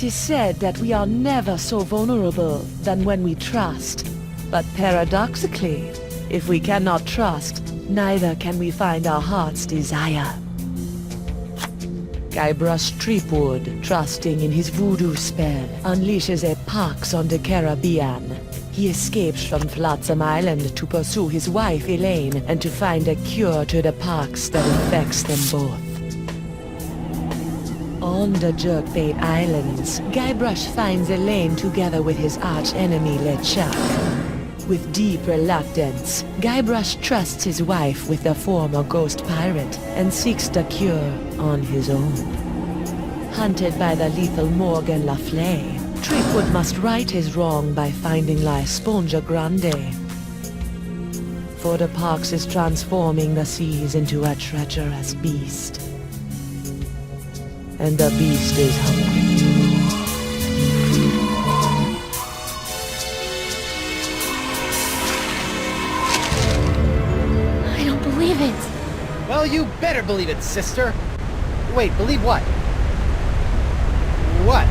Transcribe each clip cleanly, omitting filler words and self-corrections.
It is said that we are never so vulnerable than when we trust. But paradoxically, if we cannot trust, neither can we find our heart's desire. Guybrush Threepwood, trusting in his voodoo spell, unleashes a pox on the Caribbean. He escapes from Flotsam Island to pursue his wife Elaine and to find a cure to the pox that infects them both. On the Jerkbait Islands, Guybrush finds Elaine together with his arch-enemy LeChuck. With deep reluctance, Guybrush trusts his wife with the former ghost pirate and seeks the cure on his own. Hunted by the lethal Morgan LeeFlay, Threepwood must right his wrong by finding La Esponja Grande. For the pox is transforming the seas into a treacherous beast. And the beast is hungry. I don't believe it. Well, you better believe it, sister. Wait, believe what? What?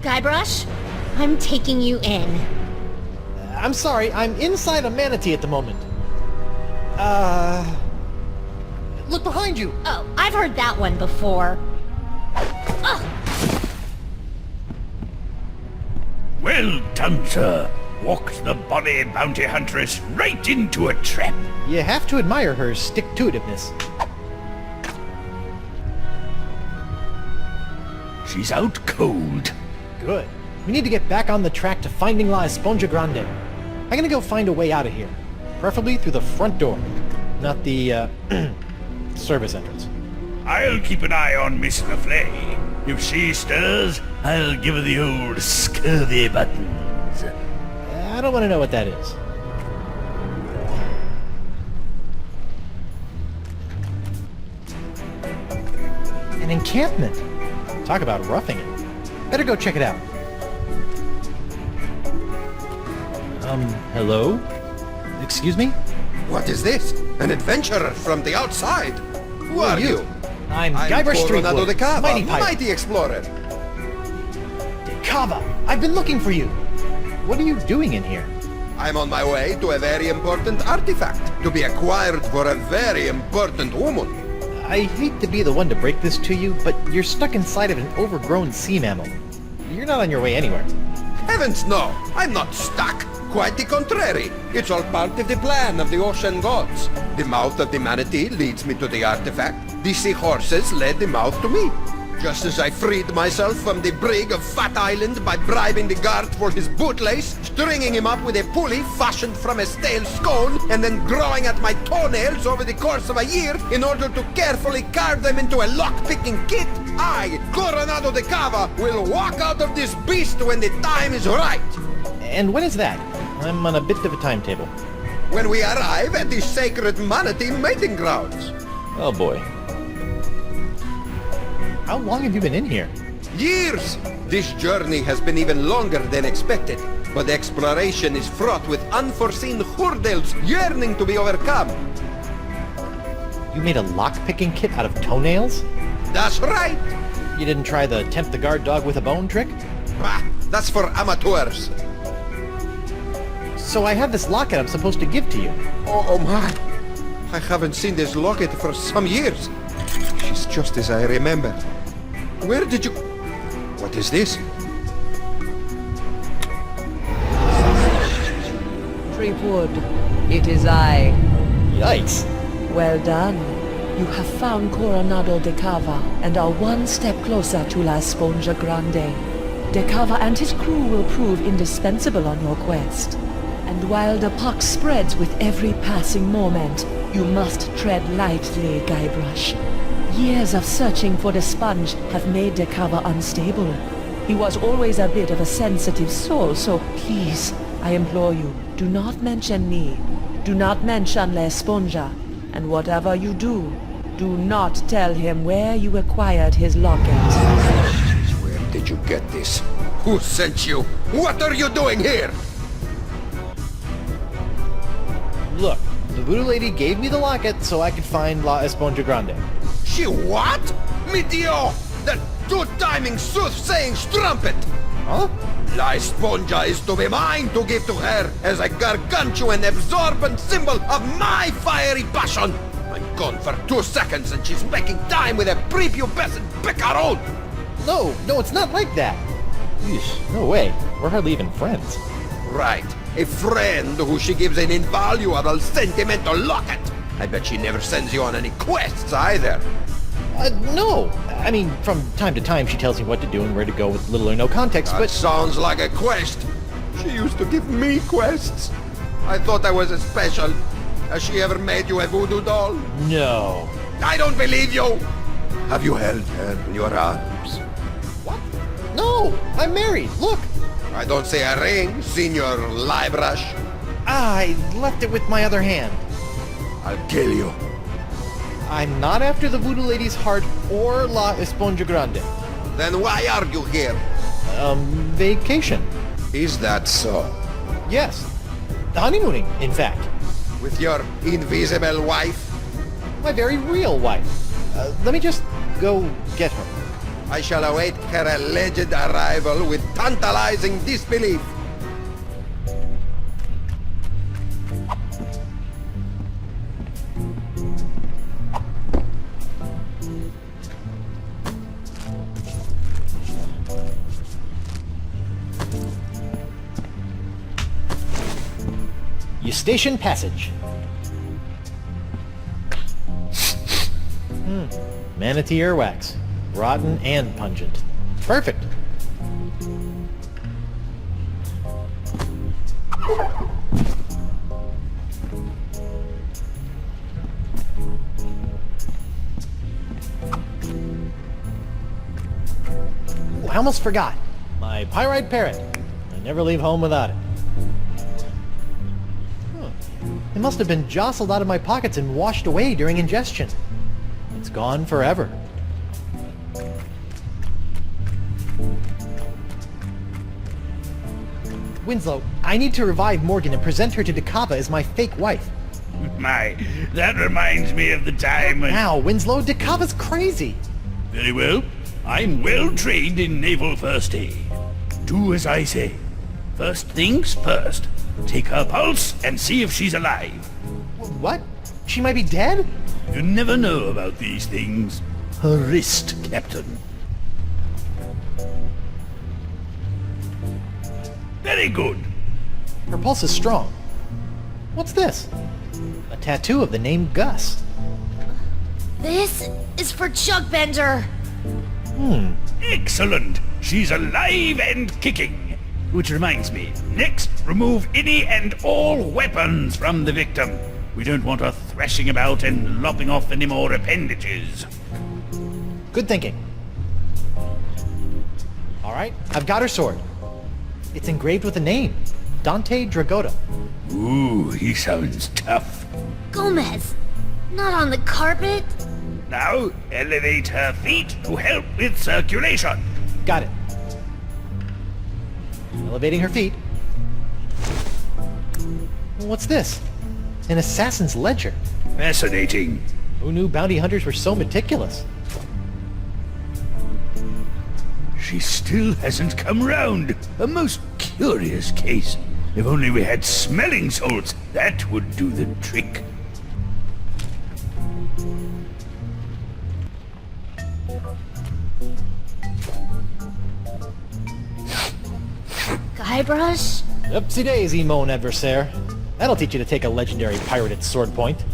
Guybrush, I'm taking you in. I'm sorry, I'm inside a manatee at the moment. Look behind you! Oh, I've heard that one before. Ugh. Well done, sir. Walked the bonny bounty huntress right into a trap. You have to admire her stick-to-itiveness. She's out cold. Good. We need to get back on the track to finding La Esponja Grande. I'm gonna go find a way out of here. Preferably through the front door. Not the, service entrance. I'll keep an eye on Miss LeeFlay. If she stirs, I'll give her the old scurvy buttons. I don't want to know what that is. An encampment. Talk about roughing it. Better go check it out. Hello? Excuse me? What is this? An adventurer from the outside? Who are you? I'm Guybrush Coronado de Threepwood, Cava, mighty pirate. mighty explorer. De Cava! I've been looking for you! What are you doing in here? I'm on my way to a very important artifact, to be acquired for a very important woman. I hate to be the one to break this to you, but you're stuck inside of an overgrown sea mammal. You're not on your way anywhere. Heavens no, I'm not stuck. Quite the contrary. It's all part of the plan of the ocean gods. The mouth of the manatee leads me to the artifact. The seahorses led the mouth to me. Just as I freed myself from the brig of Fat Island by bribing the guard for his bootlace, stringing him up with a pulley fashioned from a stale scone, and then growing at my toenails over the course of a year in order to carefully carve them into a lock-picking kit, I, Coronado de Cava, will walk out of this beast when the time is right. And when is that? I'm on a bit of a timetable. When we arrive at the sacred manatee mating grounds. Oh boy. How long have you been in here? Years! This journey has been even longer than expected, but exploration is fraught with unforeseen hurdles yearning to be overcome. You made a lock-picking kit out of toenails? That's right! You didn't try the tempt the guard dog with a bone trick? Ah, that's for amateurs. So I have this locket I'm supposed to give to you. Oh my! I haven't seen this locket for some years. She's just as I remember. Where did you... What is this? Threepwood, it is I. Yikes. Well done. You have found Coronado de Cava and are one step closer to La Esponja Grande. De Cava and his crew will prove indispensable on your quest. And while the pox spreads with every passing moment, you must tread lightly, Guybrush. Years of searching for the sponge have made De Cava unstable. He was always a bit of a sensitive soul, so please, I implore you, do not mention me. Do not mention La Esponja. And whatever you do, do not tell him where you acquired his locket. Where did you get this? Who sent you? What are you doing here? Look, the voodoo lady gave me the locket so I could find La Esponja Grande. She what? Mi Dio! That two-timing soothsaying strumpet! Huh? La Esponja is to be mine to give to her as a gargantuan absorbent symbol of my fiery passion! I'm gone for 2 seconds and she's making time with a prepubescent picaron! No, it's not like that. Eesh, no way. We're hardly even friends. Right, a friend who she gives an invaluable sentimental locket! I bet she never sends you on any quests either! No. I mean, from time to time she tells me what to do and where to go with little or no context, That but... sounds like a quest. She used to give me quests. I thought I was a special. Has she ever made you a voodoo doll? No. I don't believe you! Have you held her in your arms? What? No! I'm married! Look! I don't see a ring, Senor Guybrush. I left it with my other hand. I'll kill you. I'm not after the voodoo lady's heart or La Esponja Grande. Then why are you here? Vacation. Is that so? Yes. Honeymooning, in fact. With your invisible wife? My very real wife. Let me just go get her. I shall await her alleged arrival with tantalizing disbelief. Eustachian Passage. Manatee earwax. Rotten and pungent. Perfect. Ooh, I almost forgot. My pyrite parrot. I never leave home without it. It must have been jostled out of my pockets and washed away during ingestion. It's gone forever. Winslow, I need to revive Morgan and present her to Dakava as my fake wife. My, that reminds me of the time when... Now, Winslow, Dakava's crazy. Very well. I'm well trained in naval first aid. Do as I say. First things first. Take her pulse and see if she's alive. What? She might be dead? You never know about these things. Her wrist, Captain. Very good. Her pulse is strong. What's this? A tattoo of the name Gus. This is for Chuckbender. Excellent. She's alive and kicking. Which reminds me, next, remove any and all weapons from the victim. We don't want her thrashing about and lopping off any more appendages. Good thinking. Alright, I've got her sword. It's engraved with a name. Dante Dragota. Ooh, he sounds tough. Gomez, not on the carpet. Now, elevate her feet to help with circulation. Got it. Elevating her feet. What's this? An assassin's ledger. Fascinating. Who knew bounty hunters were so meticulous? She still hasn't come round. A most curious case. If only we had smelling salts, that would do the trick. Guybrush? Oopsie daisy, mon adversaire. That'll teach you to take a legendary pirate at sword point.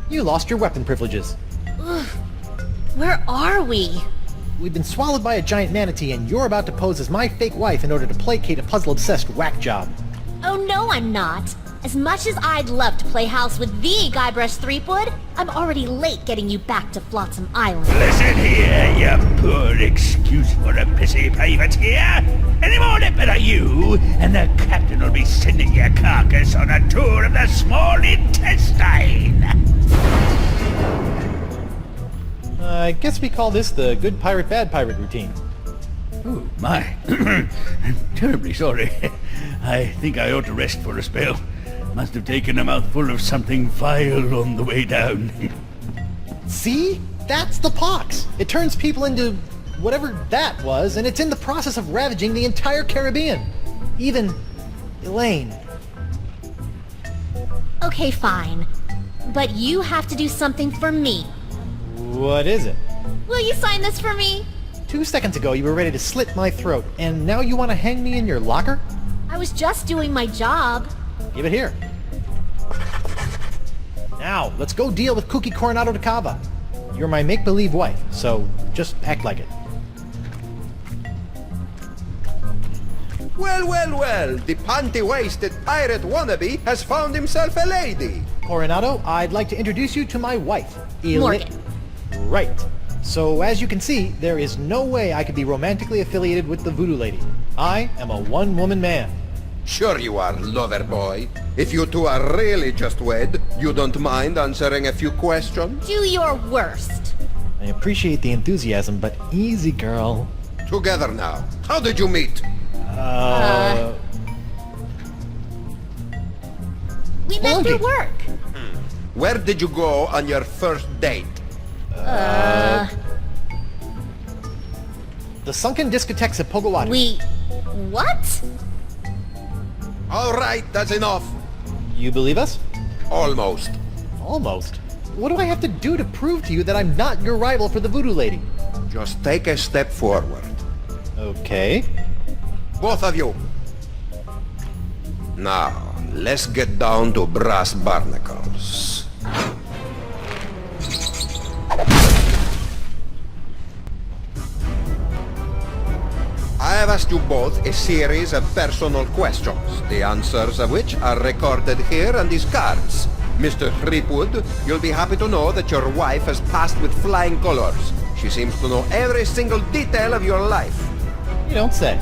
You lost your weapon privileges. Ugh. Where are we? We've been swallowed by a giant manatee, and you're about to pose as my fake wife in order to placate a puzzle-obsessed whack job. Oh no, I'm not. As much as I'd love to play house with the Guybrush Threepwood, I'm already late getting you back to Flotsam Island. Listen here, you poor excuse for a pissy privateer. Any more lippin' of you, and the captain will be sending your carcass on a tour of the small intestine. I guess we call this the good pirate, bad pirate routine. Oh, my. I'm terribly sorry. I think I ought to rest for a spell. Must have taken a mouthful of something vile on the way down. See? That's the pox. It turns people into whatever that was, and it's in the process of ravaging the entire Caribbean. Even Elaine. Okay, fine. But you have to do something for me. What is it? Will you sign this for me? 2 seconds ago you were ready to slit my throat, and now you want to hang me in your locker? I was just doing my job. Give it here. Now, let's go deal with Cookie Coronado de Cava. You're my make-believe wife, so just act like it. Well, well, well, the panty-waisted pirate wannabe has found himself a lady. Coronado, I'd like to introduce you to my wife, Morgan. Right. So, as you can see, there is no way I could be romantically affiliated with the voodoo lady. I am a one-woman man. Sure you are, lover boy. If you two are really just wed, you don't mind answering a few questions? Do your worst. I appreciate the enthusiasm, but easy, girl. Together now. How did you meet? We met through Spelunking. work. Where did you go on your first date? The sunken discotheques at Pogawati. What? All right, that's enough. You believe us? Almost. Almost. What do I have to do to prove to you that I'm not your rival for the voodoo lady? Just take a step forward. Okay. Both of you. Now, let's get down to brass barnacles. I have asked you both a series of personal questions, the answers of which are recorded here on these cards. Mr. Threepwood, you'll be happy to know that your wife has passed with flying colors. She seems to know every single detail of your life. You don't say.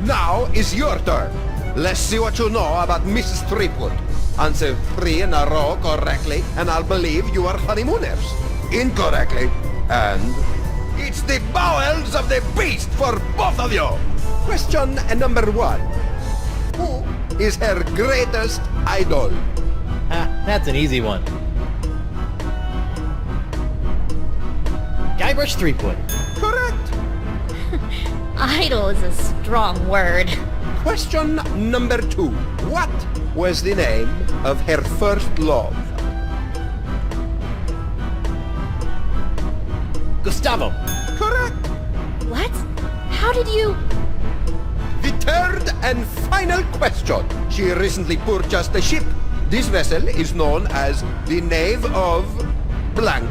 Now is your turn. Let's see what you know about Mrs. Threepwood. Answer 3 in a row correctly, and I'll believe you are honeymooners. Incorrectly, and it's the bowels of the beast for both of you. Question number 1. Who is her greatest idol? That's an easy one. Guybrush Threepwood. Correct. Idol is a strong word. Question number 2. What was the name of her first love? Gustavo. Correct. What? How did you... The third and final question. She recently purchased a ship. This vessel is known as the Knave of Blank.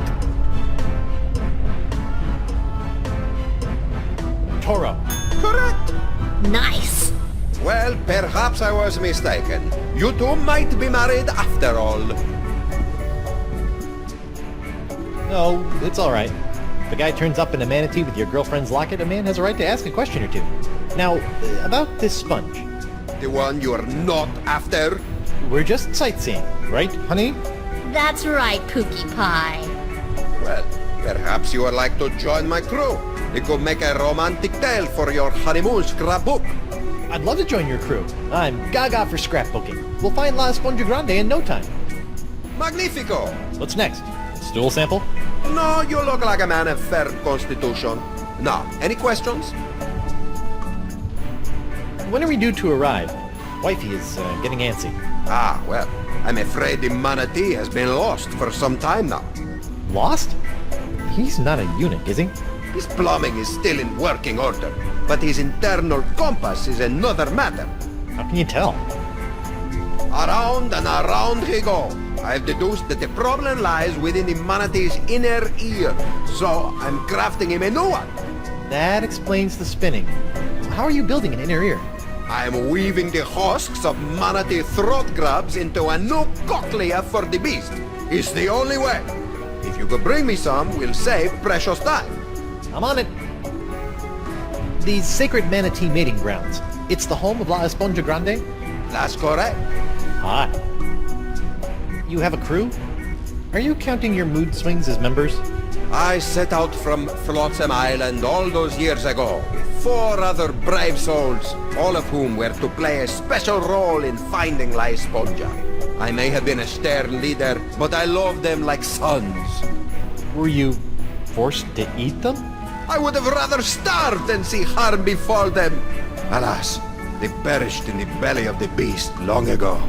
Toro. Correct. Nice. Well, perhaps I was mistaken. You two might be married after all. No, it's all right. If a guy turns up in a manatee with your girlfriend's locket, a man has a right to ask a question or two. Now, about this sponge. The one you're not after? We're just sightseeing, right, honey? That's right, Pookie Pie. Well, perhaps you would like to join my crew. It could make a romantic tale for your honeymoon scrapbook. I'd love to join your crew. I'm gaga for scrapbooking. We'll find La Esponja Grande in no time. Magnifico! What's next? Stool sample? No, you look like a man of fair constitution. Now, any questions? When are we due to arrive? Wifey is getting antsy. Ah, well, I'm afraid the manatee has been lost for some time now. Lost? He's not a eunuch, is he? His plumbing is still in working order, but his internal compass is another matter. How can you tell? Around and around he go. I've deduced that the problem lies within the manatee's inner ear, so I'm crafting him a new one. That explains the spinning. How are you building an inner ear? I am weaving the husks of manatee throat grubs into a new cochlea for the beast. It's the only way. If you could bring me some, we'll save precious time. I'm on it. The sacred manatee mating grounds. It's the home of La Esponja Grande? That's correct. Hi. You have a crew? Are you counting your mood swings as members? I set out from Flotsam Island all those years ago with 4 other brave souls, all of whom were to play a special role in finding La Esponja. I may have been a stern leader, but I loved them like sons. Were you forced to eat them? I would have rather starved than see harm befall them. Alas, they perished in the belly of the beast long ago.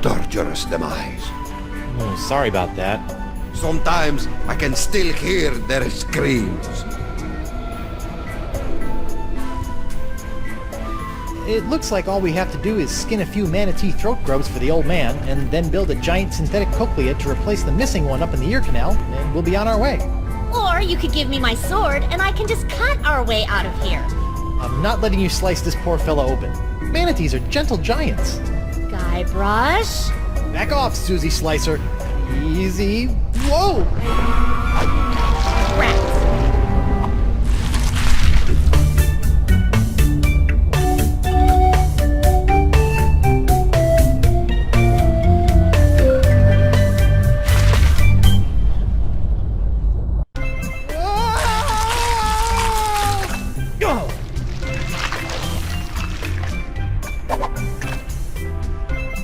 Torturous demise. Oh, sorry about that. Sometimes I can still hear their screams. It looks like all we have to do is skin a few manatee throat grubs for the old man, and then build a giant synthetic cochlea to replace the missing one up in the ear canal, and we'll be on our way. Or you could give me my sword and I can just cut our way out of here. I'm not letting you slice this poor fella open. Manatees are gentle giants. Guybrush? Back off, Susie Slicer. Easy. Whoa! Rats.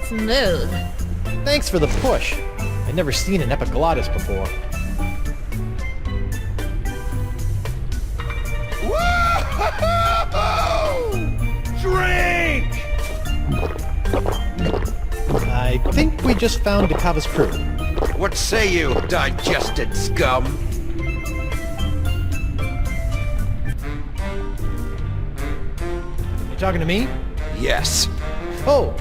Smooth. Thanks for the push. I'd never seen an epiglottis before. Drink! I think we just found Dakava's crew. What say you, digested scum? You talking to me? Yes. Oh,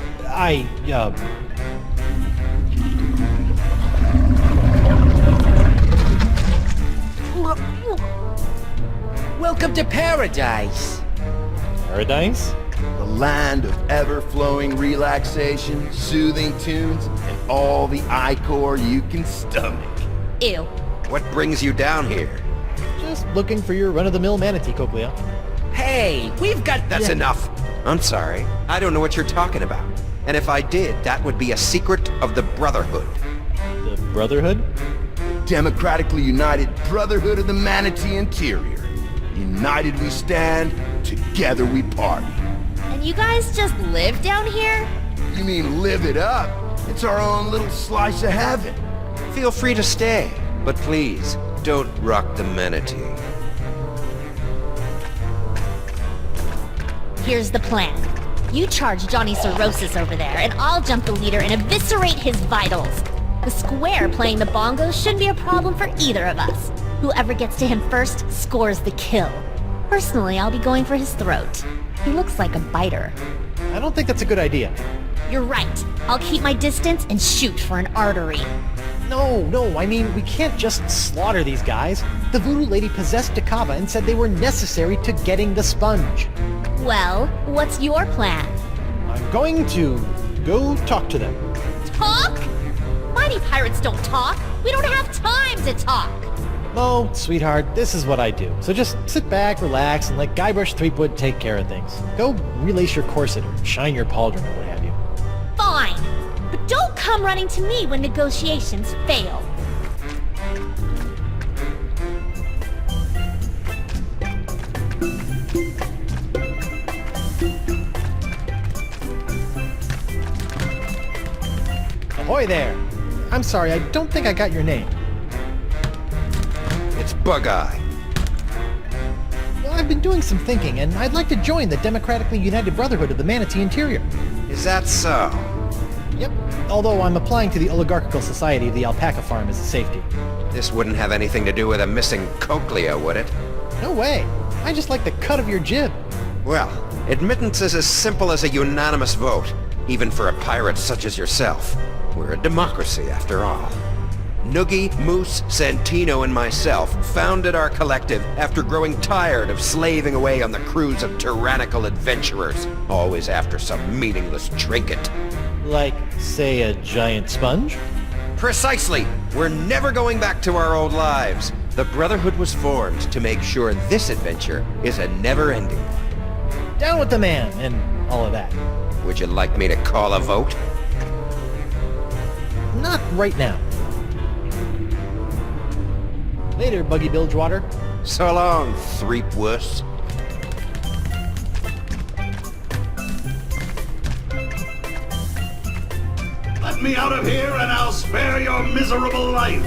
Welcome to paradise. Paradise? The land of ever-flowing relaxation, soothing tunes, and all the ichor you can stomach. Ew. What brings you down here? Just looking for your run-of-the-mill manatee cochlea. Hey, we've got... That's enough. I'm sorry. I don't know what you're talking about. And if I did, that would be a secret of the Brotherhood. The Brotherhood? Democratically united Brotherhood of the Manatee Interior. United we stand, together we party. And you guys just live down here? You mean live it up? It's our own little slice of heaven. Feel free to stay, but please, don't rock the manatee. Here's the plan. You charge Johnny Cirrhosis over there, and I'll jump the leader and eviscerate his vitals. The square playing the bongos shouldn't be a problem for either of us. Whoever gets to him first scores the kill. Personally, I'll be going for his throat. He looks like a biter. I don't think that's a good idea. You're right. I'll keep my distance and shoot for an artery. No, I mean, we can't just slaughter these guys. The voodoo lady possessed Dakava and said they were necessary to getting the sponge. Well, what's your plan? I'm going to go talk to them. Talk? Mighty pirates don't talk. We don't have time to talk. Oh, sweetheart, this is what I do. So just sit back, relax, and let Guybrush Threepwood take care of things. Go relace your corset or shine your pauldron or what have you. Fine. But don't come running to me when negotiations fail. Ahoy there! I'm sorry, I don't think I got your name. It's Bug-Eye. Well, I've been doing some thinking, and I'd like to join the Democratically United Brotherhood of the Manatee Interior. Is that so? Yep, although I'm applying to the Oligarchical Society of the Alpaca Farm as a safety. This wouldn't have anything to do with a missing cochlea, would it? No way! I just like the cut of your jib. Well, admittance is as simple as a unanimous vote, even for a pirate such as yourself. We're a democracy, after all. Noogie, Moose, Santino, and myself founded our collective after growing tired of slaving away on the crews of tyrannical adventurers, always after some meaningless trinket. Like, say, a giant sponge? Precisely! We're never going back to our old lives. The Brotherhood was formed to make sure this adventure is a never-ending one. Down with the man, and all of that. Would you like me to call a vote? Not right now. Later, Buggy Bilgewater. So long, Threepwuss. Let me out of here and I'll spare your miserable life.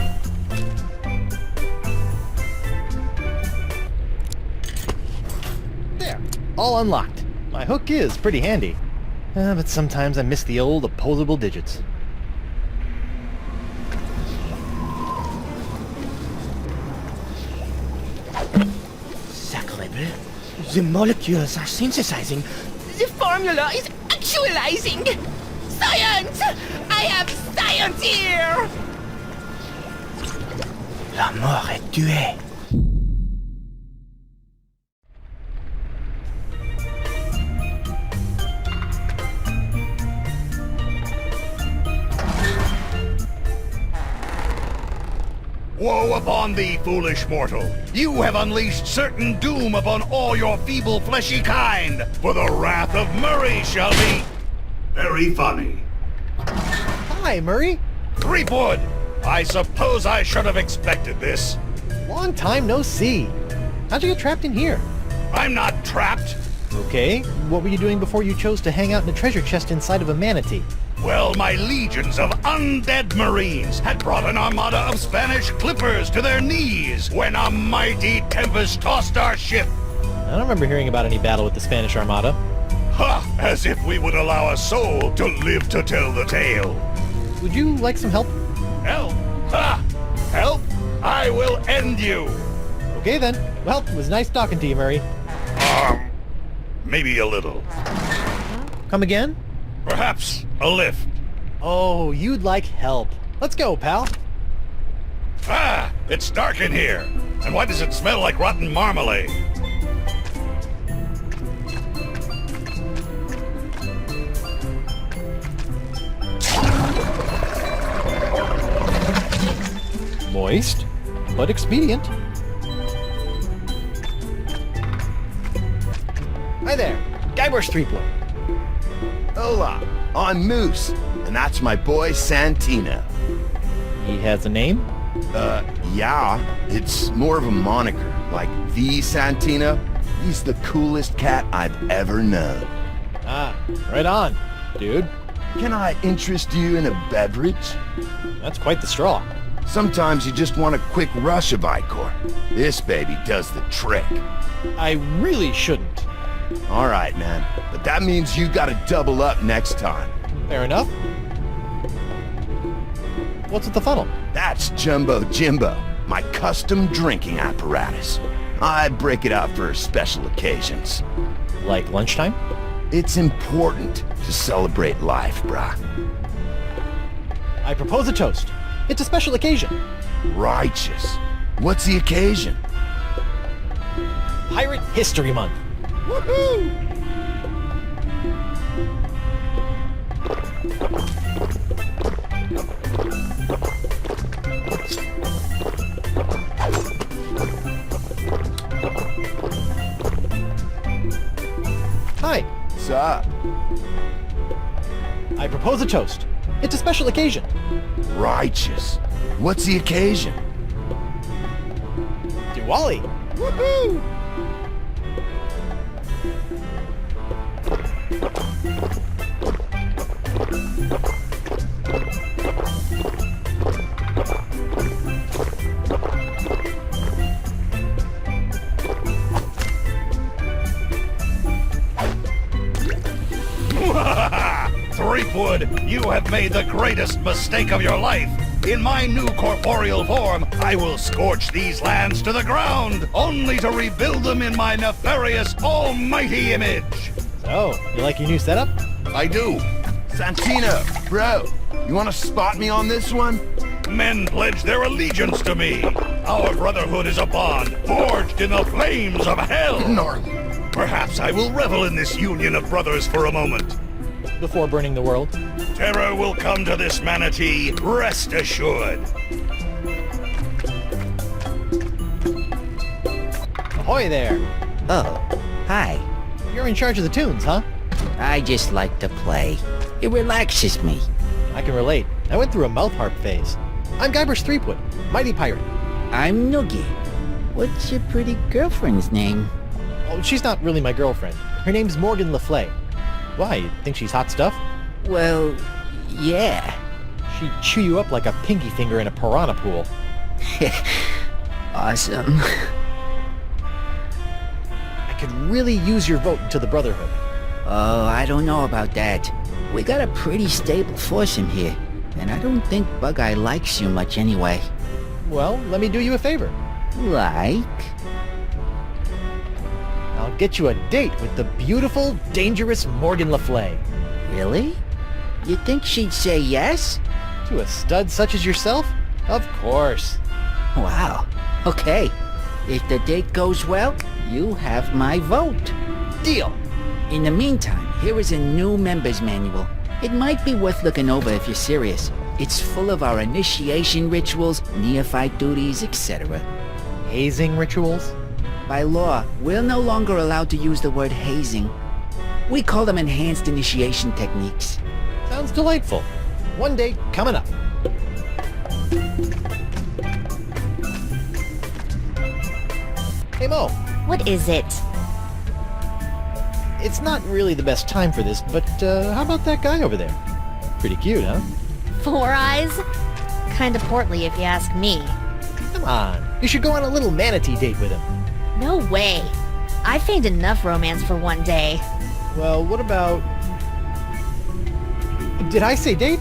There, all unlocked. My hook is pretty handy. But sometimes I miss the old opposable digits. Sacre bleu. The molecules are synthesizing. The formula is actualizing. Science! I have science here! La mort est tuée. Woe upon thee, foolish mortal! You have unleashed certain doom upon all your feeble fleshy kind, for the wrath of Murray shall be very funny. Hi, Murray. Threepwood! I suppose I should have expected this. Long time no see. How'd you get trapped in here? I'm not trapped. Okay, what were you doing before you chose to hang out in a treasure chest inside of a manatee? Well, my legions of undead Marines had brought an armada of Spanish clippers to their knees when a mighty tempest tossed our ship. I don't remember hearing about any battle with the Spanish Armada. Ha! As if we would allow a soul to live to tell the tale. Would you like some help? Help? Ha! Help? I will end you. Okay then. Well, it was nice talking to you, Murray. Maybe a little. Come again? Perhaps a lift. Oh, you'd like help. Let's go, pal. Ah! It's dark in here. And why does it smell like rotten marmalade? Moist, but expedient. Hi there, Guybrush Threepwood. Hola, I'm Moose, and that's my boy Santino. He has a name? Yeah, it's more of a moniker, like the Santino. He's the coolest cat I've ever known. Ah, right on, dude. Can I interest you in a beverage? That's quite the straw. Sometimes you just want a quick rush of Icor. This baby does the trick. I really shouldn't. All right, man, but that means you gotta double up next time. Fair enough. What's with the funnel? That's Jumbo Jimbo, my custom drinking apparatus. I break it out for special occasions. Like lunchtime? It's important to celebrate life, brah. I propose a toast. It's a special occasion. Righteous. What's the occasion? Pirate History Month. Woohoo! Hi. Sup? I propose a toast. It's a special occasion. Righteous. What's the occasion? Diwali. Woohoo! Threepwood, you have made the greatest mistake of your life. In my new corporeal form, I will scorch these lands to the ground, only to rebuild them in my nefarious almighty image. So, you like your new setup? I do. Santino, bro, you want to spot me on this one? men pledge their allegiance to me. Our brotherhood is a bond forged in the flames of hell. Gnarly. Perhaps I will revel in this union of brothers for a moment. Before burning the world. Terror will come to this manatee, rest assured. Ahoy there! Oh, hi. You're in charge of the tunes, huh? I just like to play. It relaxes me. I can relate. I went through a mouth harp phase. I'm Guybrush Threepwood, mighty pirate. I'm Noogie. What's your pretty girlfriend's name? Oh, she's not really my girlfriend. Her name's Morgan LeeFlay. Why, you think she's hot stuff? Well, yeah. She'd chew you up like a pinky finger in a piranha pool. Awesome. I could really use your vote into the Brotherhood. Oh, I don't know about that. We got a pretty stable foursome here, and I don't think Bug-Eye likes you much anyway. Well, let me do you a favor. Like? I'll get you a date with the beautiful, dangerous Morgan LeeFlay. Really? You think she'd say yes? To a stud such as yourself? Of course. Wow. Okay. If the date goes well, you have my vote. Deal. In the meantime, here is a new member's manual. It might be worth looking over if you're serious. It's full of our initiation rituals, neophyte duties, etc. Hazing rituals? By law, we're no longer allowed to use the word hazing. We call them enhanced initiation techniques. Sounds delightful. One date coming up. Hey Mo, What is it? it's not really the best time for this, but how about that guy over there? Pretty cute, huh? 4 eyes? Kinda portly if you ask me. Come on, you should go on a little manatee date with him. No way. I feigned enough romance for one day. Well, what about... Did I say date?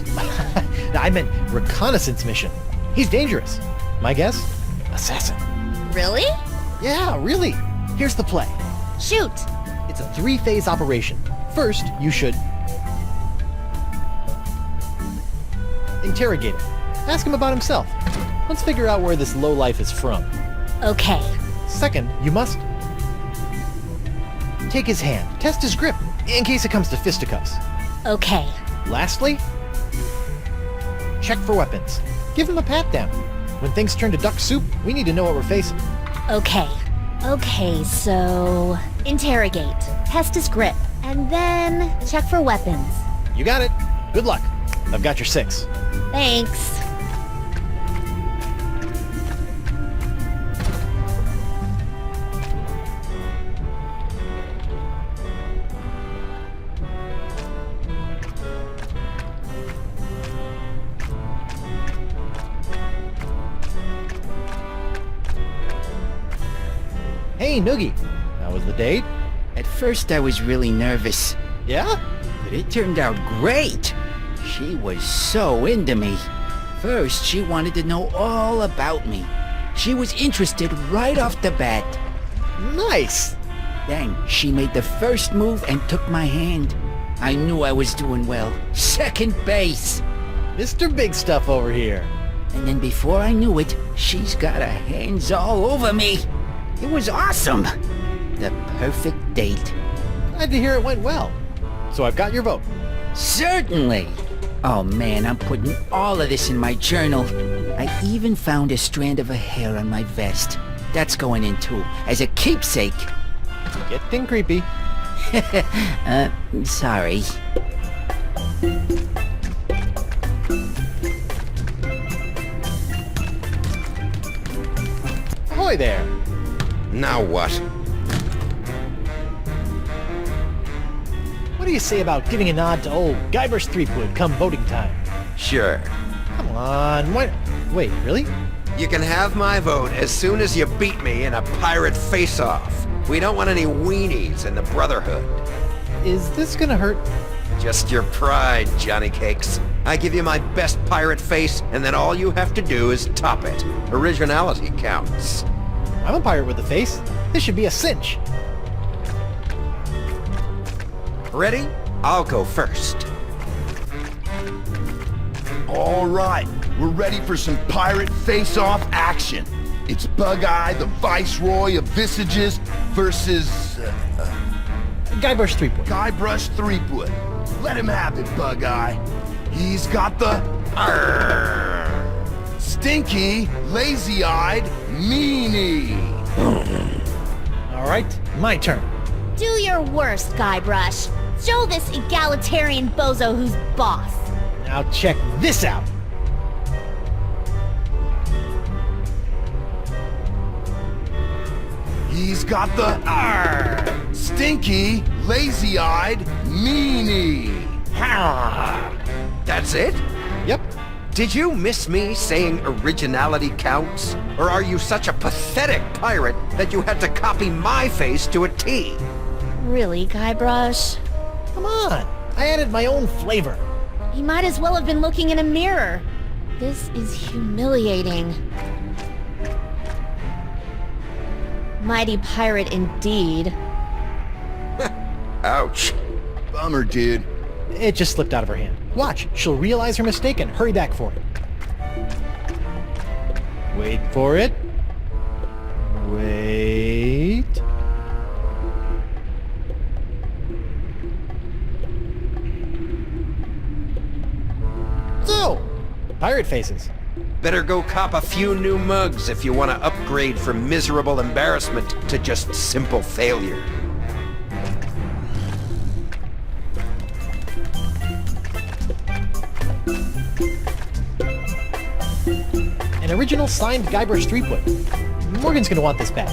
No, I meant reconnaissance mission. He's dangerous. My guess? Assassin. Really? Yeah, really. Here's the play. Shoot! It's a 3-phase operation. First, you should... interrogate him. Ask him about himself. Let's figure out where this lowlife is from. Okay. Second, you must... take his hand. Test his grip, in case it comes to fisticuffs. Okay. Lastly, check for weapons. Give him a pat-down. When things turn to duck soup, we need to know what we're facing. Okay. Okay, so... interrogate. Test his grip. And then... check for weapons. You got it. Good luck. I've got your 6. Thanks. Hey, Noogie. How was the date? At first I was really nervous, Yeah? but it turned out great. She was so into me. First, she wanted to know all about me. She was interested right off the bat. Nice. Then she made the first move and took my hand. I knew I was doing well. Second base. Mr. Big Stuff over here. And then before I knew it, she's got her hands all over me. It was awesome. The perfect date. Glad to hear it went well. So I've got your vote. Certainly. Oh man, I'm putting all of this in my journal. I even found a strand of her hair on my vest. That's going in too, as a keepsake. Getting creepy. Sorry. Ahoy there. Now what? What do you say about giving a nod to old Guybrush Threepwood come voting time? Sure. Come on, why... Wait, really? You can have my vote as soon as you beat me in a pirate face-off. We don't want any weenies in the Brotherhood. Is this gonna hurt? Just your pride, Johnny Cakes. I give you my best pirate face, and then all you have to do is top it. Originality counts. I'm a pirate with a face. This should be a cinch. Ready? I'll go first. All right, we're ready for some pirate face-off action. It's Bug-Eye, the Viceroy of Visages, versus... Guybrush Threepwood. Guybrush Threepwood. Let him have it, Bug-Eye. He's got the... Stinky, lazy-eyed meanie. All right, my turn. Do your worst, Guybrush. Show this egalitarian bozo who's boss. Now check this out. He's got the stinky, lazy-eyed meanie. That's it? Yep. Did you miss me saying originality counts? Or are you such a pathetic pirate that you had to copy my face to a T? Really, Guybrush? Come on. I added my own flavor. He might as well have been looking in a mirror. This is humiliating. Mighty pirate indeed. Ouch. Bummer, dude. It just slipped out of her hand. Watch, she'll realize her mistake and hurry back for it. Wait for it. Wait. So, pirate faces. Better go cop a few new mugs if you want to upgrade from miserable embarrassment to just simple failure. An original signed Guybrush Threepwood. Morgan's gonna want this back.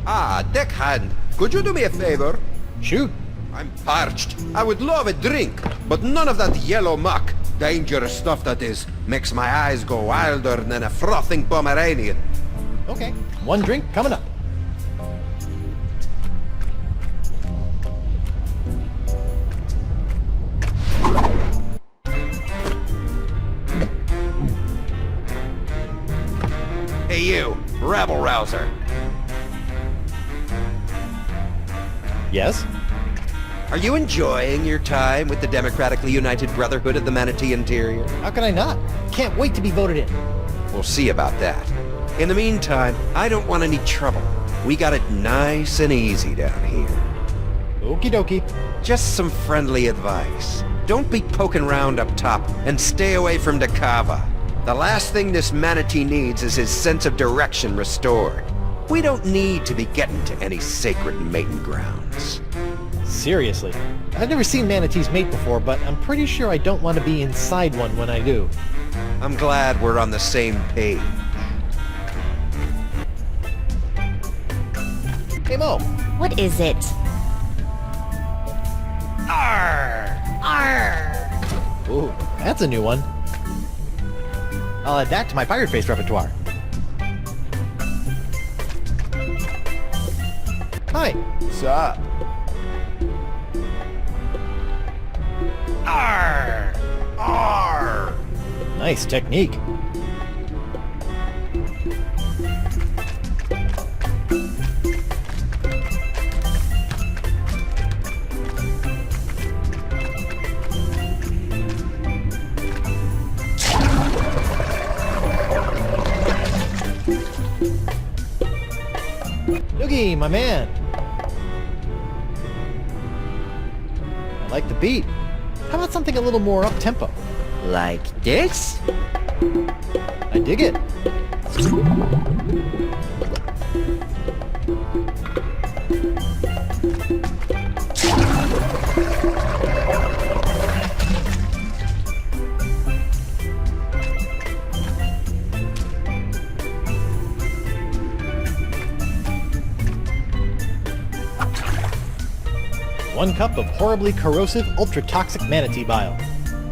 Ah, deckhand, could you do me a favor? Shoot. I'm parched. I would love a drink, but none of that yellow muck, dangerous stuff that is, makes my eyes go wilder than a frothing Pomeranian. Okay, one drink coming up. Hey you, rabble-rouser. Yes? Are you enjoying your time with the democratically united Brotherhood of the Manatee Interior? How can I not? Can't wait to be voted in. We'll see about that. In the meantime, I don't want any trouble. We got it nice and easy down here. Okie dokie. Just some friendly advice. Don't be poking around up top, and stay away from Dakava. The last thing this manatee needs is his sense of direction restored. We don't need to be getting to any sacred mating grounds. Seriously. I've never seen manatees mate before, but I'm pretty sure I don't want to be inside one when I do. I'm glad we're on the same page. Hey Mo, What is it? Arr! Arr! Ooh, that's a new one. I'll add that to my pirate face repertoire. Hi. What's up? Arr! Arr! Nice technique. Noogie, my man. I like the beat. How about something a little more up-tempo? Like this? I dig it. One cup of horribly corrosive, ultra-toxic manatee bile.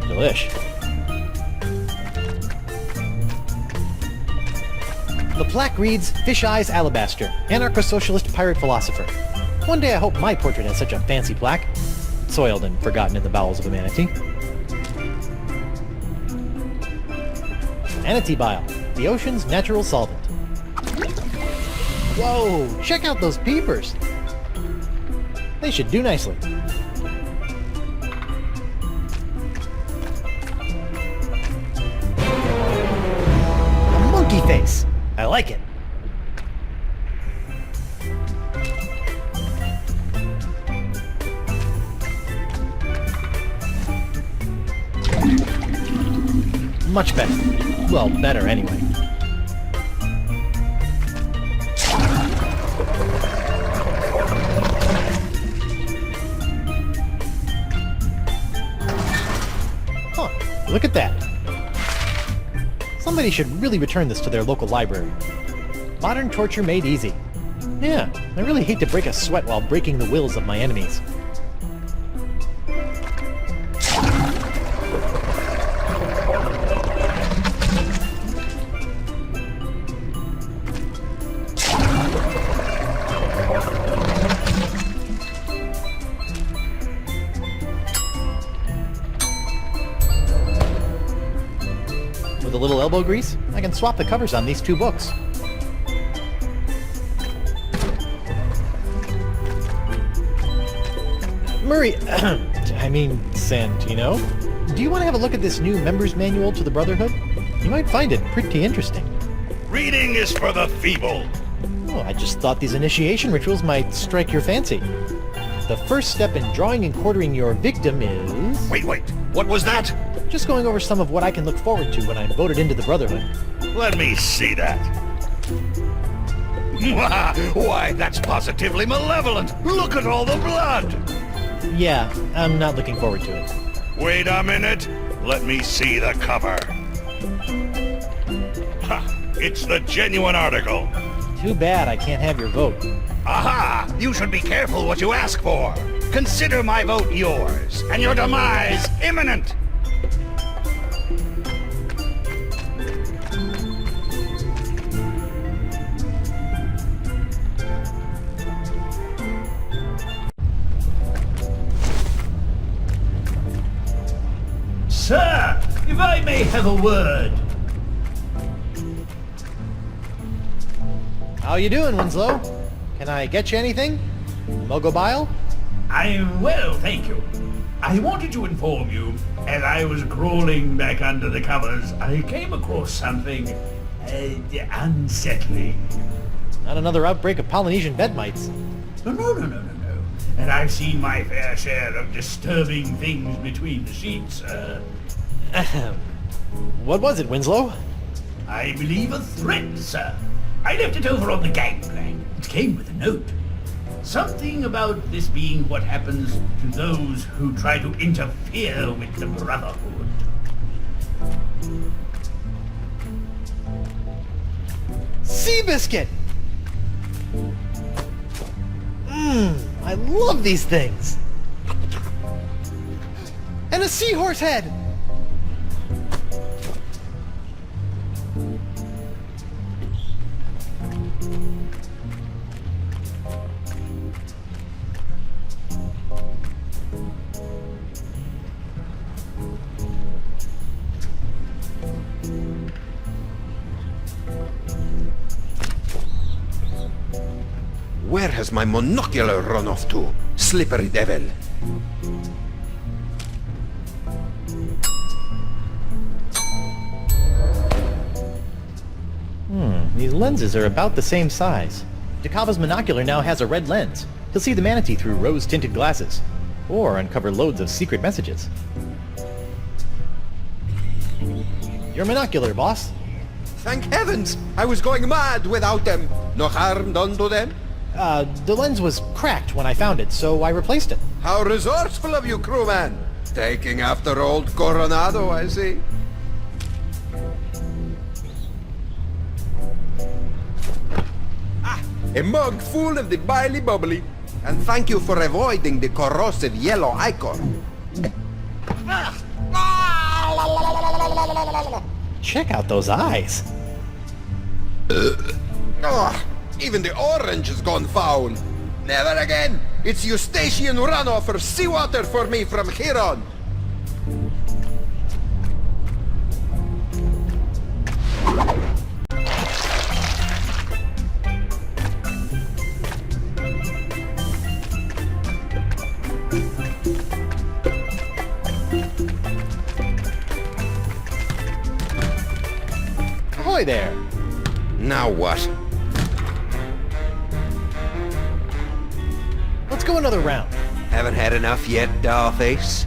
Delish. The plaque reads, Fish Eyes Alabaster, anarcho-socialist pirate philosopher. One day I hope my portrait has such a fancy plaque. Soiled and forgotten in the bowels of a manatee. Manatee bile. the ocean's natural solvent. Whoa, check out those peepers. They should do nicely. A monkey face. I like it. Much better. Well, better anyway. Huh, look at that. Somebody should really return this to their local library. Modern torture made easy. Yeah, I really hate to break a sweat while breaking the wills of my enemies. With a little elbow grease, I can swap the covers on these two books. Murray, Santino, do you want to have a look at this new member's manual to the Brotherhood? You might find it pretty interesting. Reading is for the feeble. Oh, I just thought these initiation rituals might strike your fancy. The first step in drawing and quartering your victim is... Wait, what was that? Just going over some of what I can look forward to when I'm voted into the Brotherhood. Let me see that. Why, that's positively malevolent. Look at all the blood. Yeah, I'm not looking forward to it. Wait a minute. Let me see the cover. Ha! It's the genuine article. Too bad I can't have your vote. Aha! You should be careful what you ask for. Consider my vote yours, and your demise imminent. Sir, if I may have a word. How you doing, Winslow? Can I get you anything? Mogobile? I'm well, thank you. I wanted to inform you, as I was crawling back under the covers, I came across something unsettling. Not another outbreak of Polynesian bed mites. No. And I've seen my fair share of disturbing things between the sheets, Ahem. What was it, Winslow? I believe a threat, sir. I left it over on the gangplank. It came with a note. Something about this being what happens to those who try to interfere with the Brotherhood. Seabiscuit! I love these things! And a seahorse head! Where has my monocular run off to? Slippery devil. These lenses are about the same size. Dakava's monocular now has a red lens. He'll see the manatee through rose-tinted glasses. Or uncover loads of secret messages. Your monocular, boss. Thank heavens! I was going mad without them. No harm done to them? The lens was cracked when I found it, so I replaced it. How resourceful of you, crewman! Taking after old Coronado, I see. A mug full of the bily bubbly. And thank you for avoiding the corrosive yellow ichor. Check out those eyes. Even the orange has gone foul. Never again. It's Eustachian runoff or seawater for me from here on. Ahoy there! Now what? Let's go another round. Haven't had enough yet, dollface?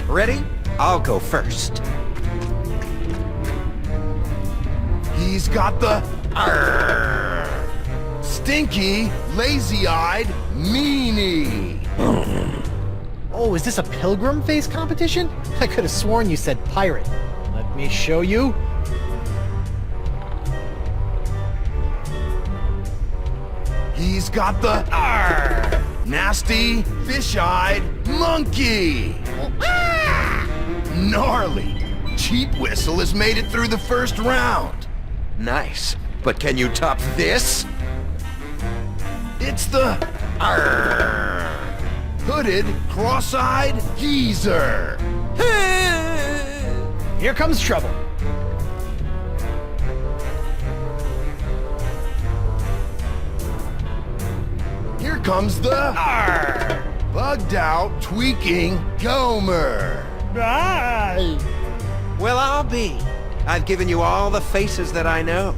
Ready? I'll go first. He's got the Arrgh. stinky, lazy-eyed meanie. Oh, is this a pilgrim face competition? I could have sworn you said pirate. Let me show you. He's got the nasty, fish-eyed monkey. Gnarly. Cheap Whistle has made it through the first round. Nice. But can you top this? It's the hooded, cross-eyed geezer. Here comes trouble. Here comes the bugged out, tweaking Gomer. Well, I'll be. I've given you all the faces that I know.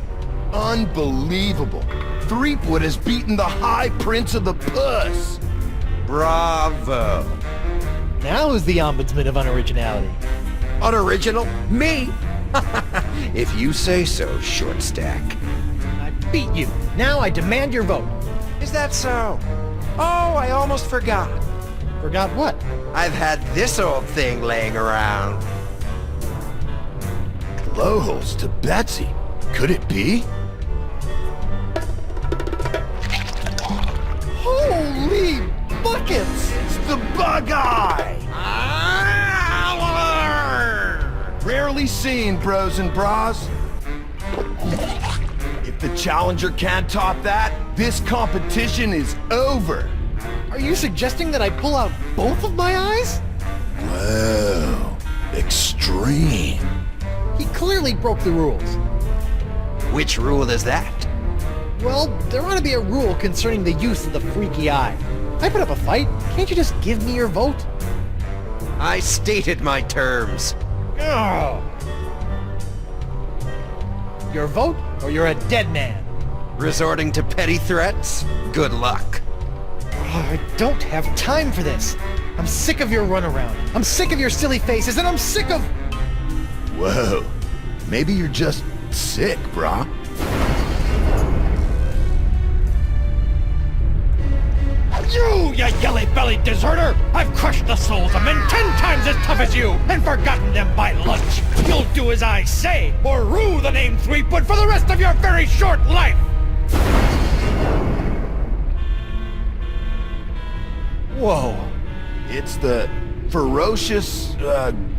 Unbelievable. Threepwood has beaten the High Prince of the Puss. Bravo. Now who's the ombudsman of unoriginality? Unoriginal? Me? If you say so, Short Stack. I beat you. Now I demand your vote. Is that so? Oh, I almost forgot. Forgot what? I've had this old thing laying around. Blowholes to Betsy. Could it be? Holy buckets! It's the Bug Eye! Rarely seen, bros and bras. If the challenger can't top that, this competition is over. Are you suggesting that I pull out both of my eyes? Whoa, extreme. He clearly broke the rules. Which rule is that? Well, there ought to be a rule concerning the use of the freaky eye. I put up a fight. Can't you just give me your vote? I stated my terms. Oh. Your vote, or you're a dead man. Resorting to petty threats? Good luck. Oh, I don't have time for this. I'm sick of your runaround. I'm sick of your silly faces, and I'm sick of... Whoa, maybe you're just sick, brah. You yelly-bellied deserter! I've crushed the souls of men 10 times as tough as you, and forgotten them by lunch! You'll do as I say, or rue the name Threepwood for the rest of your very short life! Whoa. It's the ferocious,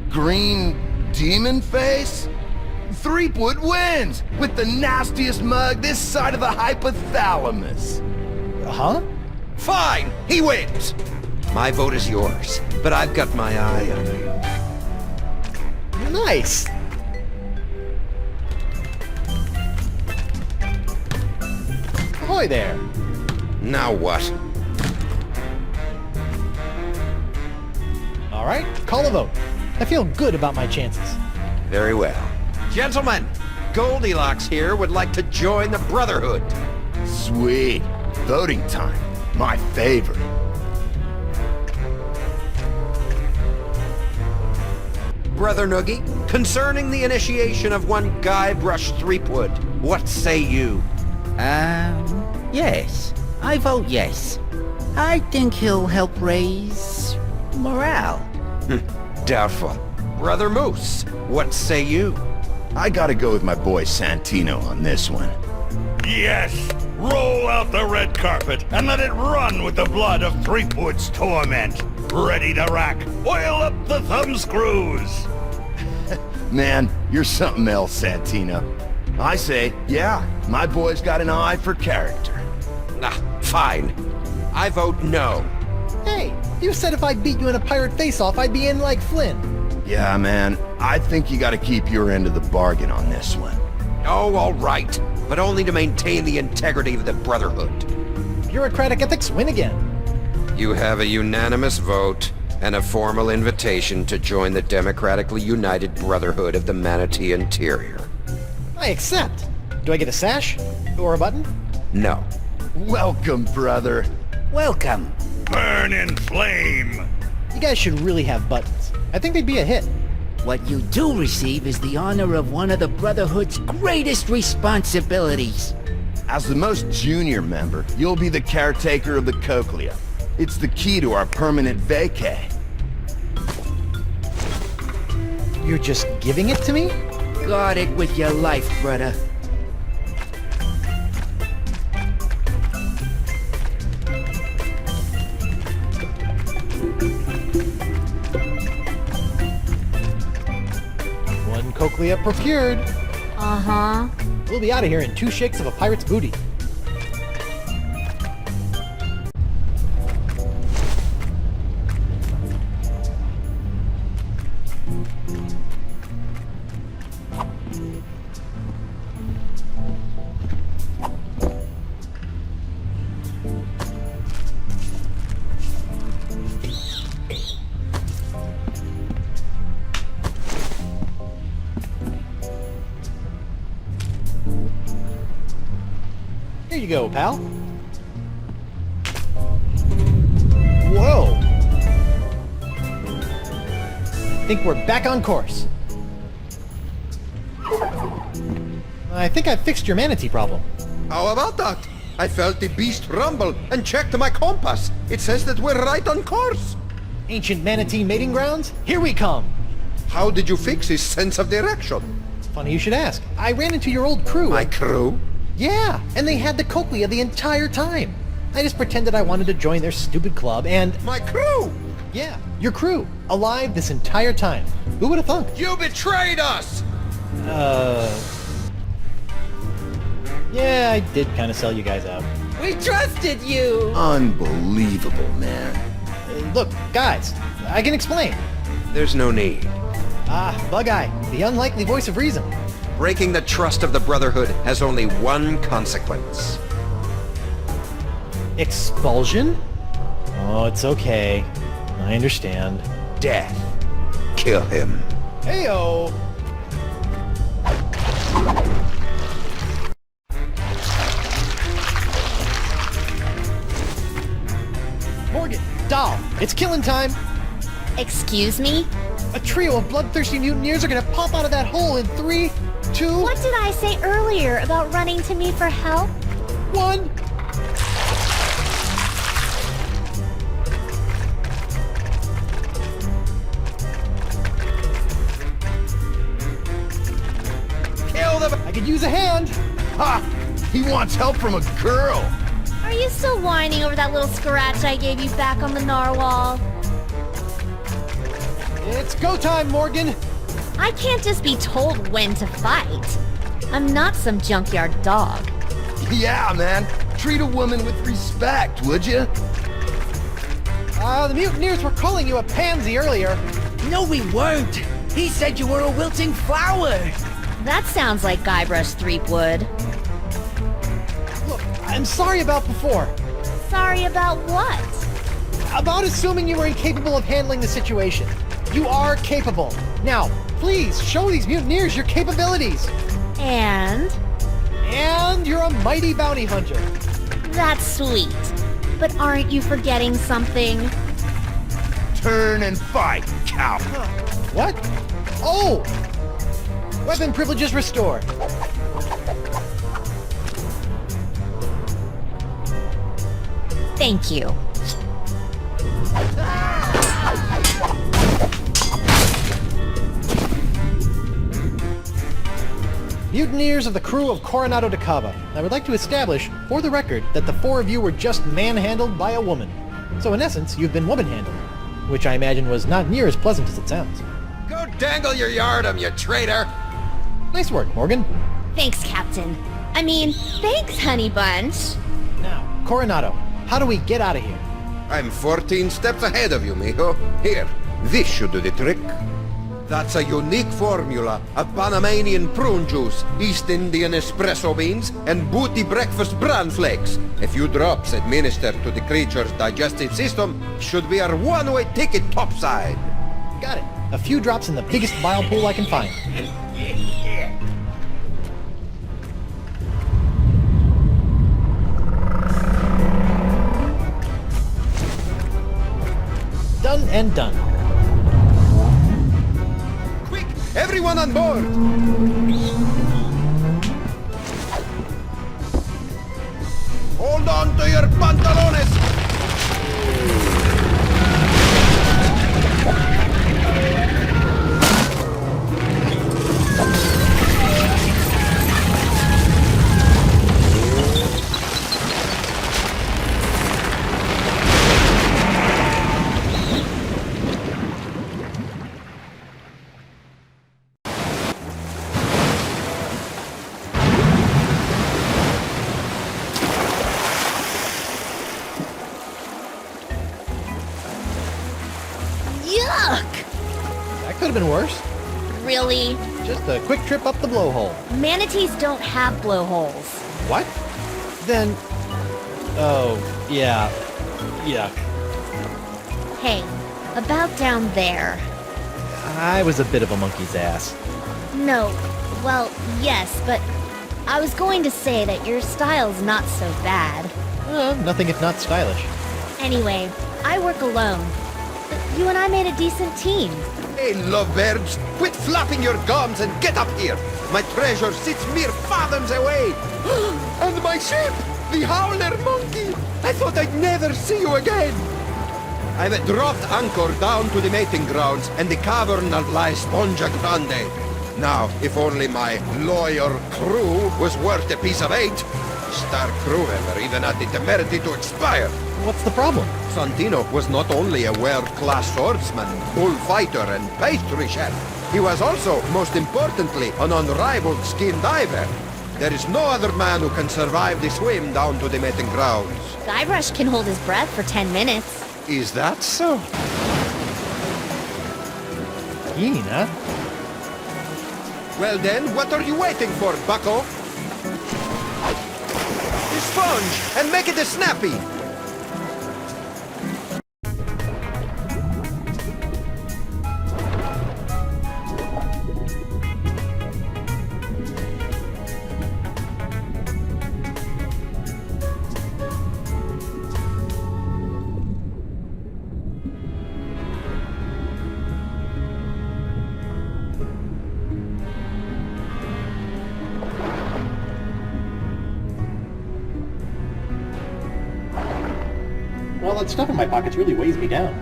green demon face? Threepwood wins with the nastiest mug this side of the hypothalamus. Huh? Fine, he wins. My vote is yours, but I've got my eye on you. Nice. Ahoy there. Now what? All right, call a vote. I feel good about my chances. Very well. Gentlemen, Goldilocks here would like to join the Brotherhood. Sweet. Voting time. My favorite. Brother Noogie, concerning the initiation of one Guybrush Threepwood, what say you? Yes. I vote yes. I think he'll help raise morale. Doubtful. Brother Moose, what say you? I gotta go with my boy Santino on this one. Yes! Roll out the red carpet and let it run with the blood of Threepwood's torment. Ready to rack. Oil up the thumbscrews. Man, you're something else, Santino. I say, yeah, my boy's got an eye for character. Fine. I vote no. Hey, you said if I beat you in a pirate face-off, I'd be in like Flynn. Yeah, man, I think you gotta keep your end of the bargain on this one. Oh, all right. But only to maintain the integrity of the Brotherhood. Bureaucratic ethics win again. You have a unanimous vote. and a formal invitation to join the democratically united Brotherhood of the Manatee Interior. I accept. Do I get a sash? Or a button? No. Welcome, brother. Welcome. Burn in flame! You guys should really have buttons. I think they'd be a hit. What you do receive is the honor of one of the Brotherhood's greatest responsibilities. As the most junior member, you'll be the caretaker of the cochlea. It's the key to our permanent vacay. You're just giving it to me? Guard it with your life, brother. One cochlea procured. Uh-huh. We'll be out of here in 2 shakes of a pirate's booty. Here you go, pal. Whoa! Think we're back on course. I think I fixed your manatee problem. How about that? I felt the beast rumble and checked my compass. It says that we're right on course. Ancient manatee mating grounds? Here we come! How did you fix his sense of direction? Funny you should ask. I ran into your old crew. My crew? Yeah, and they had the cochlea the entire time. I just pretended I wanted to join their stupid club and... My crew! Yeah, your crew. Alive this entire time. Who would have thunk? You betrayed us! Yeah, I did kind of sell you guys out. We trusted you! Unbelievable, man. Look, guys, I can explain. There's no need. Bug-Eye, the unlikely voice of reason. Breaking the trust of the Brotherhood has only one consequence. Expulsion? Oh, it's okay. I understand. Death. Kill him. Heyo! Morgan, Doll, it's killing time! Excuse me? A trio of bloodthirsty mutineers are gonna pop out of that hole in 3, 2, What did I say earlier about running to me for help? 1. Kill them! I could use a hand! Ha! He wants help from a girl! Are you still whining over that little scratch I gave you back on the narwhal? It's go time, Morgan! I can't just be told when to fight. I'm not some junkyard dog. Yeah, man. Treat a woman with respect, would you? The mutineers were calling you a pansy earlier. No, we weren't. He said you were a wilting flower. That sounds like Guybrush Threepwood. Look, I'm sorry about before. Sorry about what? About assuming you were incapable of handling the situation. You are capable. Now, please, show these mutineers your capabilities. And? And you're a mighty bounty hunter. That's sweet. But aren't you forgetting something? Turn and fight, cow. What? Oh! Weapon privileges restored. Thank you. Mutineers of the crew of Coronado de Cava. I would like to establish, for the record, that the 4 of you were just manhandled by a woman. So in essence, you've been woman-handled. Which I imagine was not near as pleasant as it sounds. Go dangle your yardum, you traitor! Nice work, Morgan. Thanks, Captain. I mean, thanks, Honey Bunch. Now, Coronado, how do we get out of here? I'm 14 steps ahead of you, mijo. Here, this should do the trick. That's a unique formula of Panamanian prune juice, East Indian espresso beans, and booty breakfast bran flakes. A few drops administered to the creature's digestive system should be our one-way ticket topside. Got it. A few drops in the biggest bile pool I can find. Done and done. Quick, everyone on board! Hold on to your pantalones! Yuck! That could have been worse. Really? Just a quick trip up the blowhole. Manatees don't have blowholes. What? Then... Oh, yeah. Yuck. Hey, about down there. I was a bit of a monkey's ass. No, well, yes, but I was going to say that your style's not so bad. Nothing if not stylish. Anyway, I work alone. But you and I made a decent team. Hey, lovebirds, quit flapping your gums and get up here! My treasure sits mere fathoms away! And my ship! The Howler Monkey! I thought I'd never see you again! I've dropped anchor down to the mating grounds and the cavern of La Esponja Grande. Now, if only my lawyer crew was worth a piece of eight. Star crew member even had the temerity to expire. What's the problem? Santino was not only a world-class swordsman, bullfighter, and pastry chef. He was also, most importantly, an unrivaled skin diver. There is no other man who can survive the swim down to the mating grounds. Guybrush can hold his breath for 10 minutes. Is that so? Keen, huh? Well then, what are you waiting for, bucko? The sponge, and make it a snappy! Well, that stuff in my pockets really weighs me down.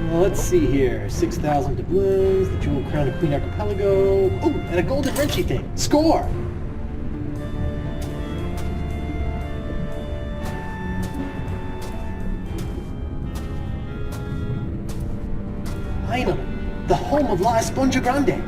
Well, let's see here. 6,000 doubloons, the jewel crown of Queen Archipelago. Oh, and a golden wrenchy thing. Score! Finally, the home of La Esponja Grande.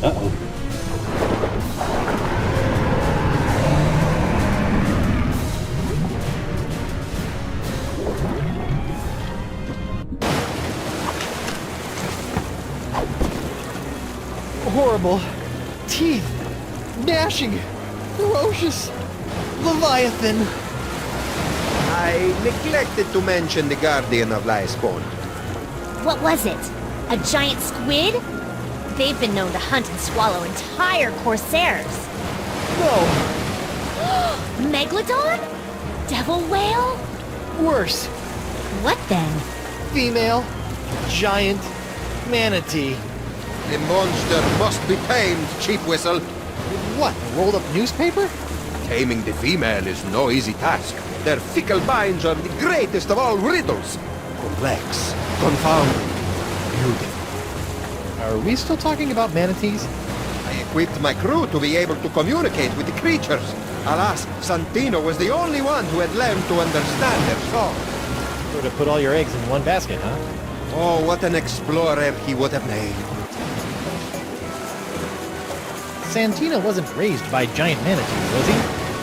Uh-oh. Horrible. Teeth. Gnashing. Ferocious. Leviathan. I neglected to mention the guardian of La Esponja. What was it? A giant squid? They've been known to hunt and swallow entire corsairs. No. Megalodon? Devil whale? Worse. What then? Female. Giant. Manatee. The monster must be tamed, cheap whistle. What? A rolled up newspaper? Taming the female is no easy task. Their fickle minds are the greatest of all riddles. Complex, confounding, beautiful. Are we still talking about manatees? I equipped my crew to be able to communicate with the creatures. Alas, Santino was the only one who had learned to understand their song. Sort of put all your eggs in one basket, huh? Oh, what an explorer he would have made. Santino wasn't raised by giant manatees, was he?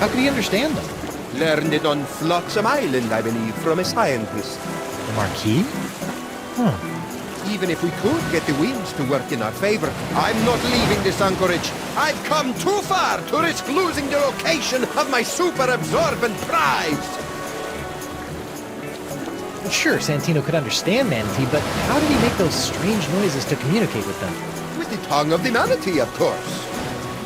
How could he understand them? Learned it on Flotsam Island, I believe, from a scientist. The Marquis? Huh. Even if we could get the winds to work in our favor, I'm not leaving this anchorage. I've come too far to risk losing the location of my super-absorbent prize. Sure, Santino could understand manatee, but how did he make those strange noises to communicate with them? With the tongue of the manatee, of course.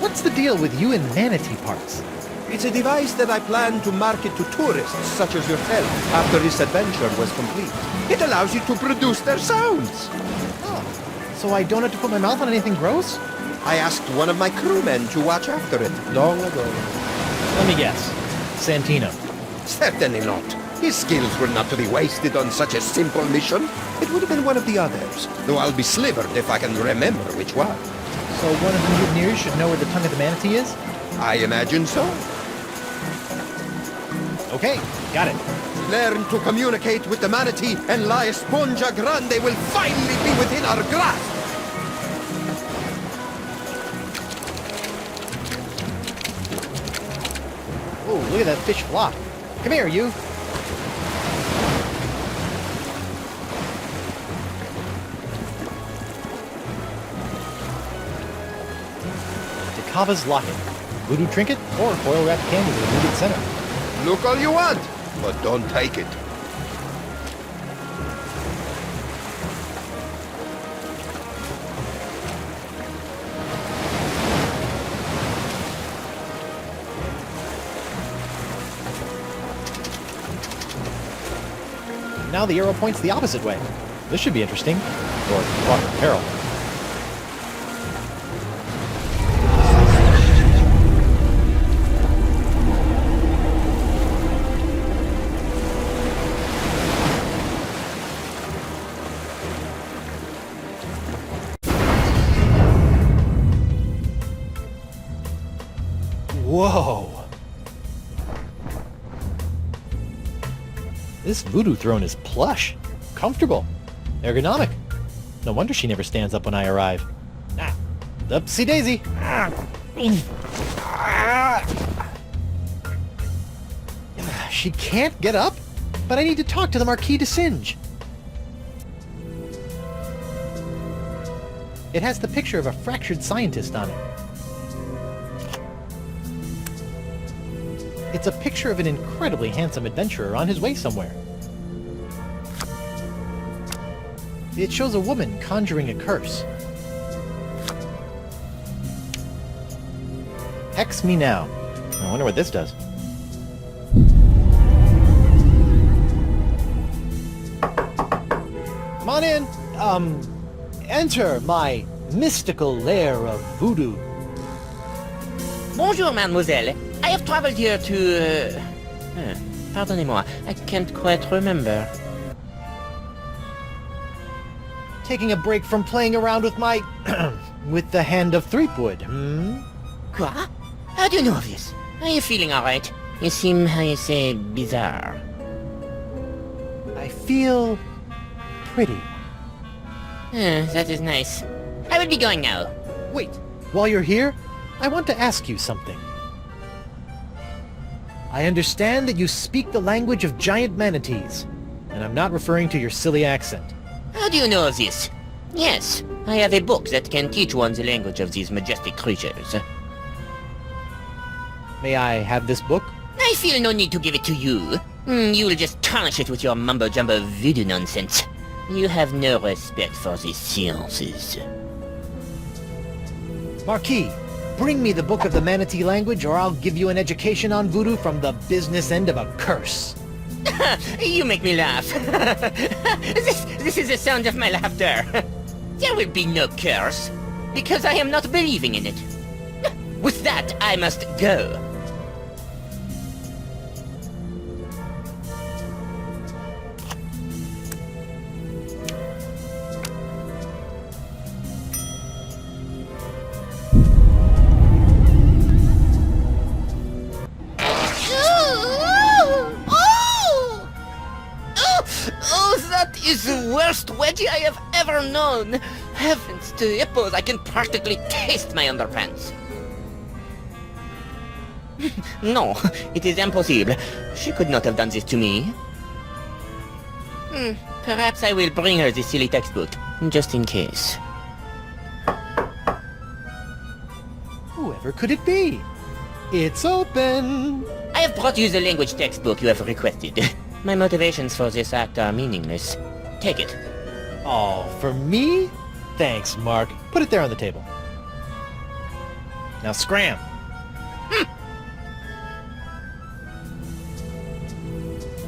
What's the deal with you and manatee parts? It's a device that I plan to market to tourists such as yourself after this adventure was complete. It allows you to produce their sounds. Oh, so I don't have to put my mouth on anything gross? I asked one of my crewmen to watch after it long ago. Let me guess. Santino. Certainly not. His skills were not to be wasted on such a simple mission. It would have been one of the others, though I'll be slivered if I can remember which one. So one of the mutineers should know where the tongue of the manatee is? I imagine so. Okay, got it. Learn to communicate with the manatee, and La Esponja Grande will finally be within our grasp! Oh, look at that fish flop. Come here, you. Takava's locket. Voodoo trinket or foil-wrapped candy with a rooted center. Look all you want, but don't take it. Now the arrow points the opposite way. This should be interesting. Or fraught with peril. Whoa! This voodoo throne is plush, comfortable, ergonomic. No wonder she never stands up when I arrive. Ah, upsy daisy. She can't get up? But I need to talk to the Marquis de Singe. It has the picture of a fractured scientist on it. It's a picture of an incredibly handsome adventurer on his way somewhere. It shows a woman conjuring a curse. Hex me now. I wonder what this does. Come on in. Enter my mystical lair of voodoo. Bonjour, mademoiselle. I have traveled here to... Pardonnez-moi, I can't quite remember. Taking a break from playing around with my... with the hand of Threepwood, Quoi? How do you know of this? Are you feeling alright? You seem, how you say, bizarre. I feel... pretty. That is nice. I will be going now. Wait, while you're here, I want to ask you something. I understand that you speak the language of giant manatees, and I'm not referring to your silly accent. How do you know of this? Yes, I have a book that can teach one the language of these majestic creatures. May I have this book? I feel no need to give it to you. You will just tarnish it with your mumbo-jumbo voodoo nonsense. You have no respect for the sciences. Marquis, bring me the book of the manatee language, or I'll give you an education on voodoo from the business end of a curse. You make me laugh. This is the sound of my laughter. There will be no curse, because I am not believing in it. With that, I must go. worst wedgie I have ever known. Heavens to hippos, I can practically taste my underpants. No, it is impossible. She could not have done this to me. Perhaps I will bring her the silly textbook, just in case. Whoever could it be? It's open! I have brought you the language textbook you have requested. My motivations for this act are meaningless. Take it. Oh, for me? Thanks, Mark. Put it there on the table. Now scram!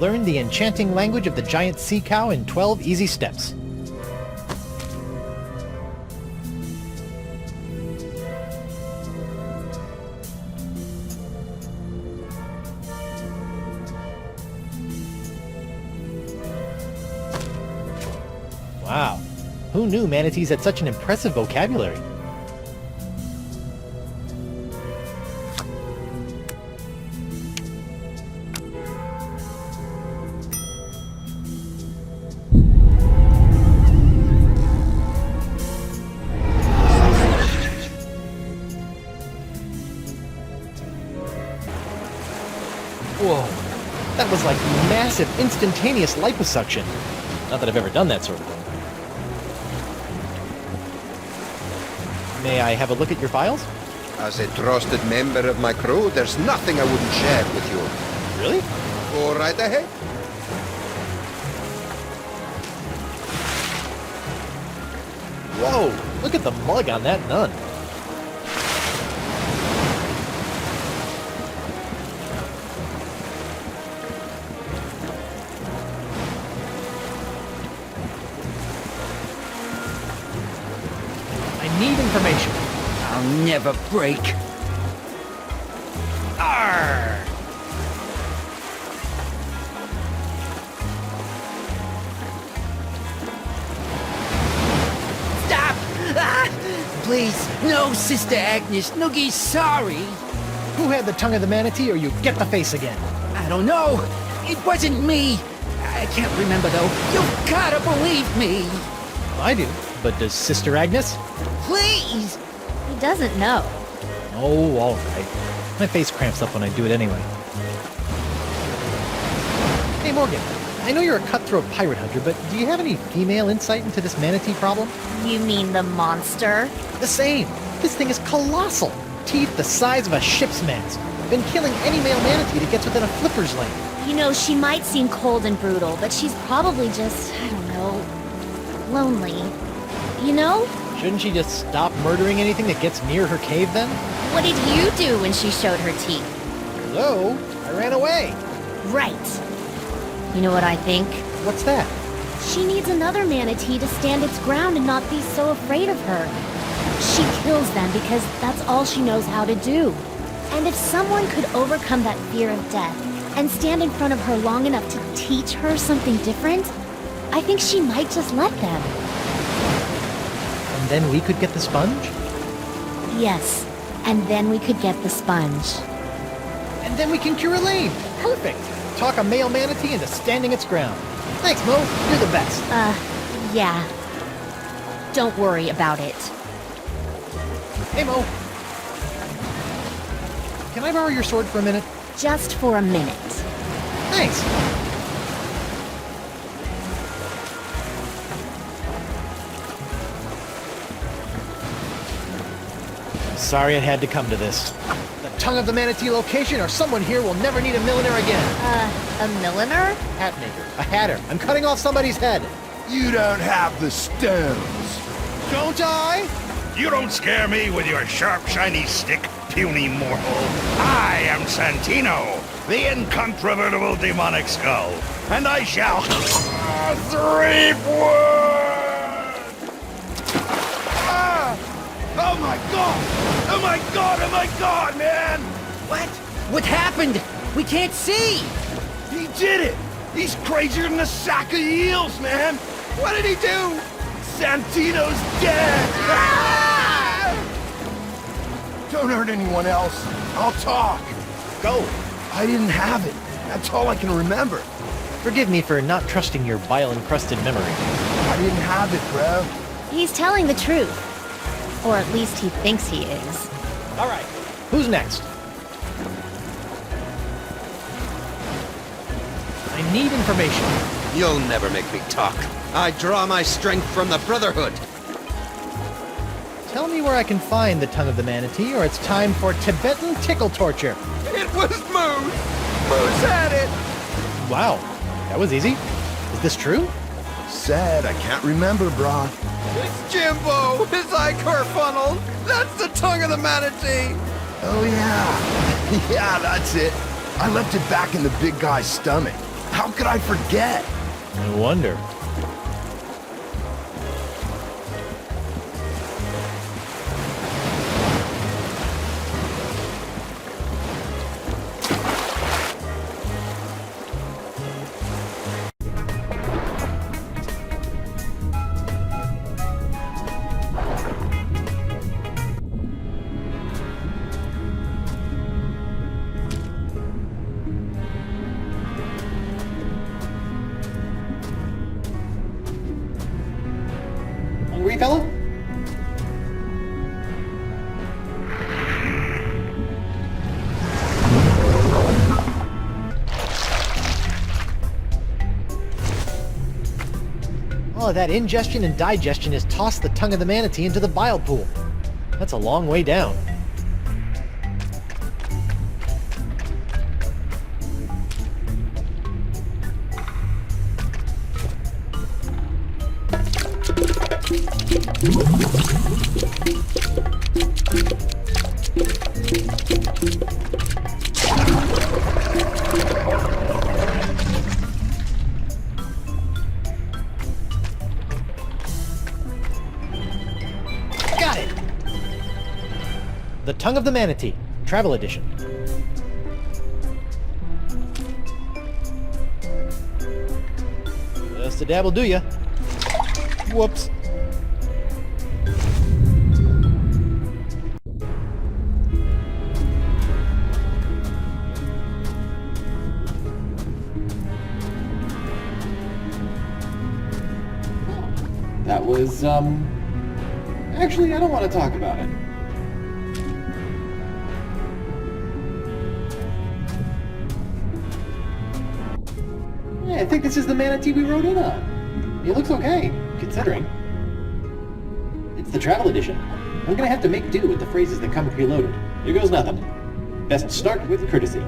Learn the enchanting language of the giant sea cow in 12 easy steps. Wow. Who knew manatees had such an impressive vocabulary? Whoa. That was like massive instantaneous liposuction. Not that I've ever done that sort of thing. May I have a look at your files? As a trusted member of my crew, there's nothing I wouldn't share with you. Really? Go right ahead. Whoa! Look at the mug on that nun. I need information. I'll never break. Arr! Stop! Ah! Please, no, Sister Agnes. Noogie's sorry. Who had the tongue of the manatee, or you get the face again? I don't know. It wasn't me. I can't remember, though. You've gotta believe me. I do. But does Sister Agnes? Please! He doesn't know. Oh, all right. My face cramps up when I do it anyway. Hey, Morgan. I know you're a cutthroat pirate hunter, but do you have any female insight into this manatee problem? You mean the monster? The same. This thing is colossal. Teeth the size of a ship's mast. Been killing any male manatee that gets within a flipper's lane. You know, she might seem cold and brutal, but she's probably just, I don't know, lonely. You know? Shouldn't she just stop murdering anything that gets near her cave then? What did you do when she showed her teeth? Hello? I ran away. Right. You know what I think? What's that? She needs another manatee to stand its ground and not be so afraid of her. She kills them because that's all she knows how to do. And if someone could overcome that fear of death and stand in front of her long enough to teach her something different, I think she might just let them. And then we could get the sponge? Yes, and then we could get the sponge. And then we can cure Elaine. Perfect. Talk a male manatee into standing its ground. Thanks, Mo. You're the best. Yeah. Don't worry about it. Hey, Mo. Can I borrow your sword for a minute? Just for a minute. Thanks. Sorry it had to come to this. The tongue of the manatee location, or someone here will never need a milliner again. A milliner? Hat maker. A hatter. I'm cutting off somebody's head. You don't have the stones. Don't I? You don't scare me with your sharp, shiny stick, puny mortal. I am Santino, the incontrovertible demonic skull, and I shall reap wood! Ah! Oh my god! Oh my god! Oh my god, man! What? What happened? We can't see! He did it! He's crazier than a sack of eels, man! What did he do? Santino's dead! Ah! Don't hurt anyone else. I'll talk. Go. I didn't have it. That's all I can remember. Forgive me for not trusting your bile-encrusted memory. I didn't have it, bro. He's telling the truth. Or at least he thinks he is. Alright, who's next? I need information. You'll never make me talk. I draw my strength from the Brotherhood. Tell me where I can find the tongue of the manatee, or it's time for Tibetan tickle torture. It was Moose! Moose had it! Wow, that was easy. Is this true? Sad, I can't remember, brah. It's Jimbo! His ichor funnel! That's the tongue of the manatee! Oh, yeah. Yeah, that's it. I left it back in the big guy's stomach. How could I forget? No wonder. Hungry, fella? All of that ingestion and digestion has tossed the tongue of the manatee into the bile pool. That's a long way down. Got it! The Tongue of the Manatee, Travel Edition. Just a dab will do ya. Whoops. That was, actually, I don't want to talk about it. Yeah, I think this is the manatee we rode in on. It looks okay, considering. It's the travel edition. I'm gonna have to make do with the phrases that come preloaded. Here goes nothing. Best start with courtesy.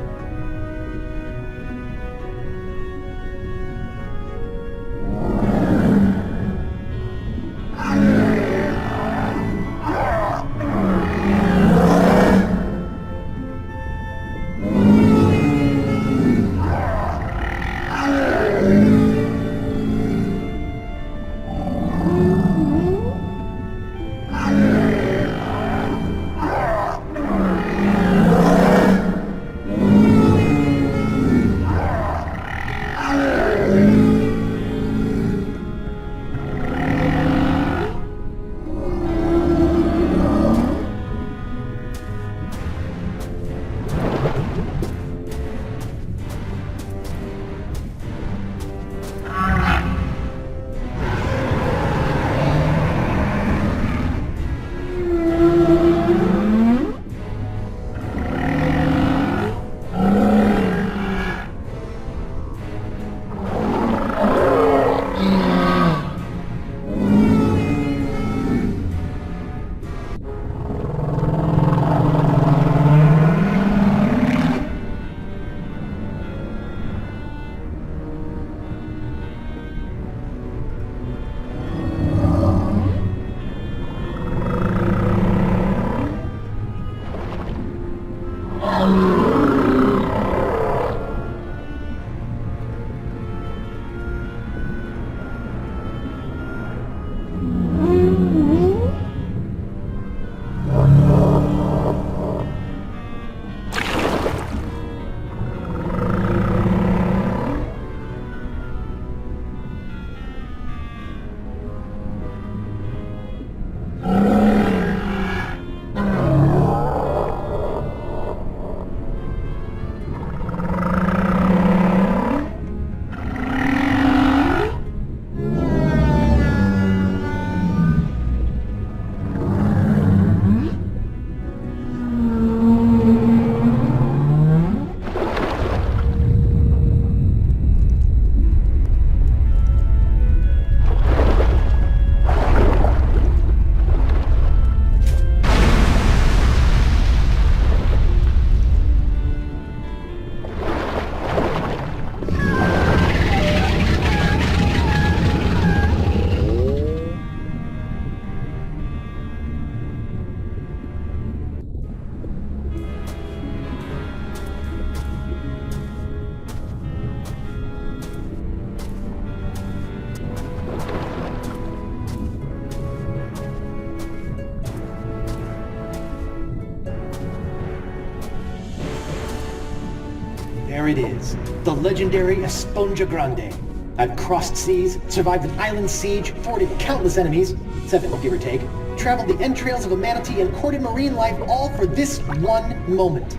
it is. The legendary Esponja Grande. I've crossed seas, survived an island siege, thwarted countless enemies, 7 give or take, traveled the entrails of a manatee, and courted marine life, all for this one moment.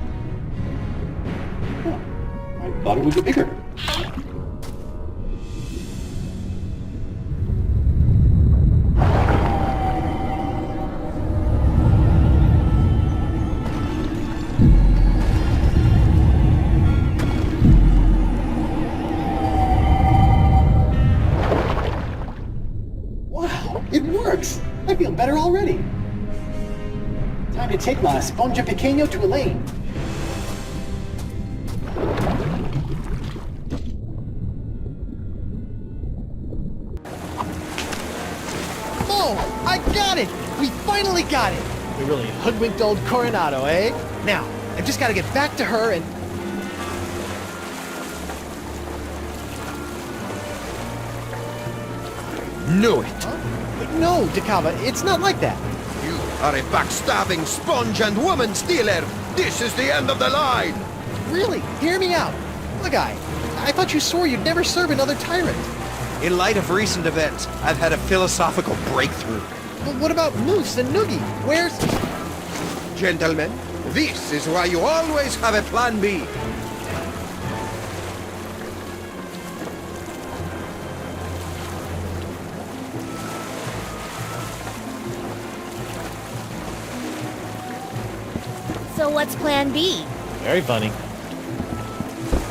Huh. I thought it would be bigger. It works! I feel better already. Time to take La Esponja Pequeño to Elaine. Oh, I got it! We finally got it! We really hoodwinked old Coronado, eh? Now, I just gotta get back to her and... Knew it! Huh? No, Dakava, it's not like that. You are a backstabbing sponge and woman stealer! This is the end of the line! Really, hear me out. Look, I thought you swore you'd never serve another tyrant. In light of recent events, I've had a philosophical breakthrough. But what about Moose and Noogie? Where's... Gentlemen, this is why you always have a plan B. So what's plan B? Very funny.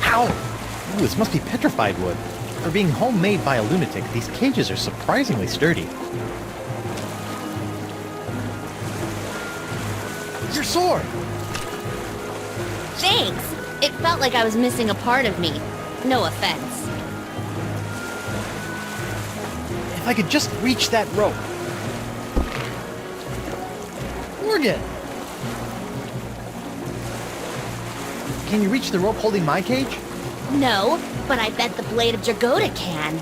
Ow! Ooh, this must be petrified wood. For being homemade by a lunatic, these cages are surprisingly sturdy. Your sword! Thanks! It felt like I was missing a part of me. No offense. If I could just reach that rope. Morgan! Can you reach the rope holding my cage? No, but I bet the blade of Jagoda can.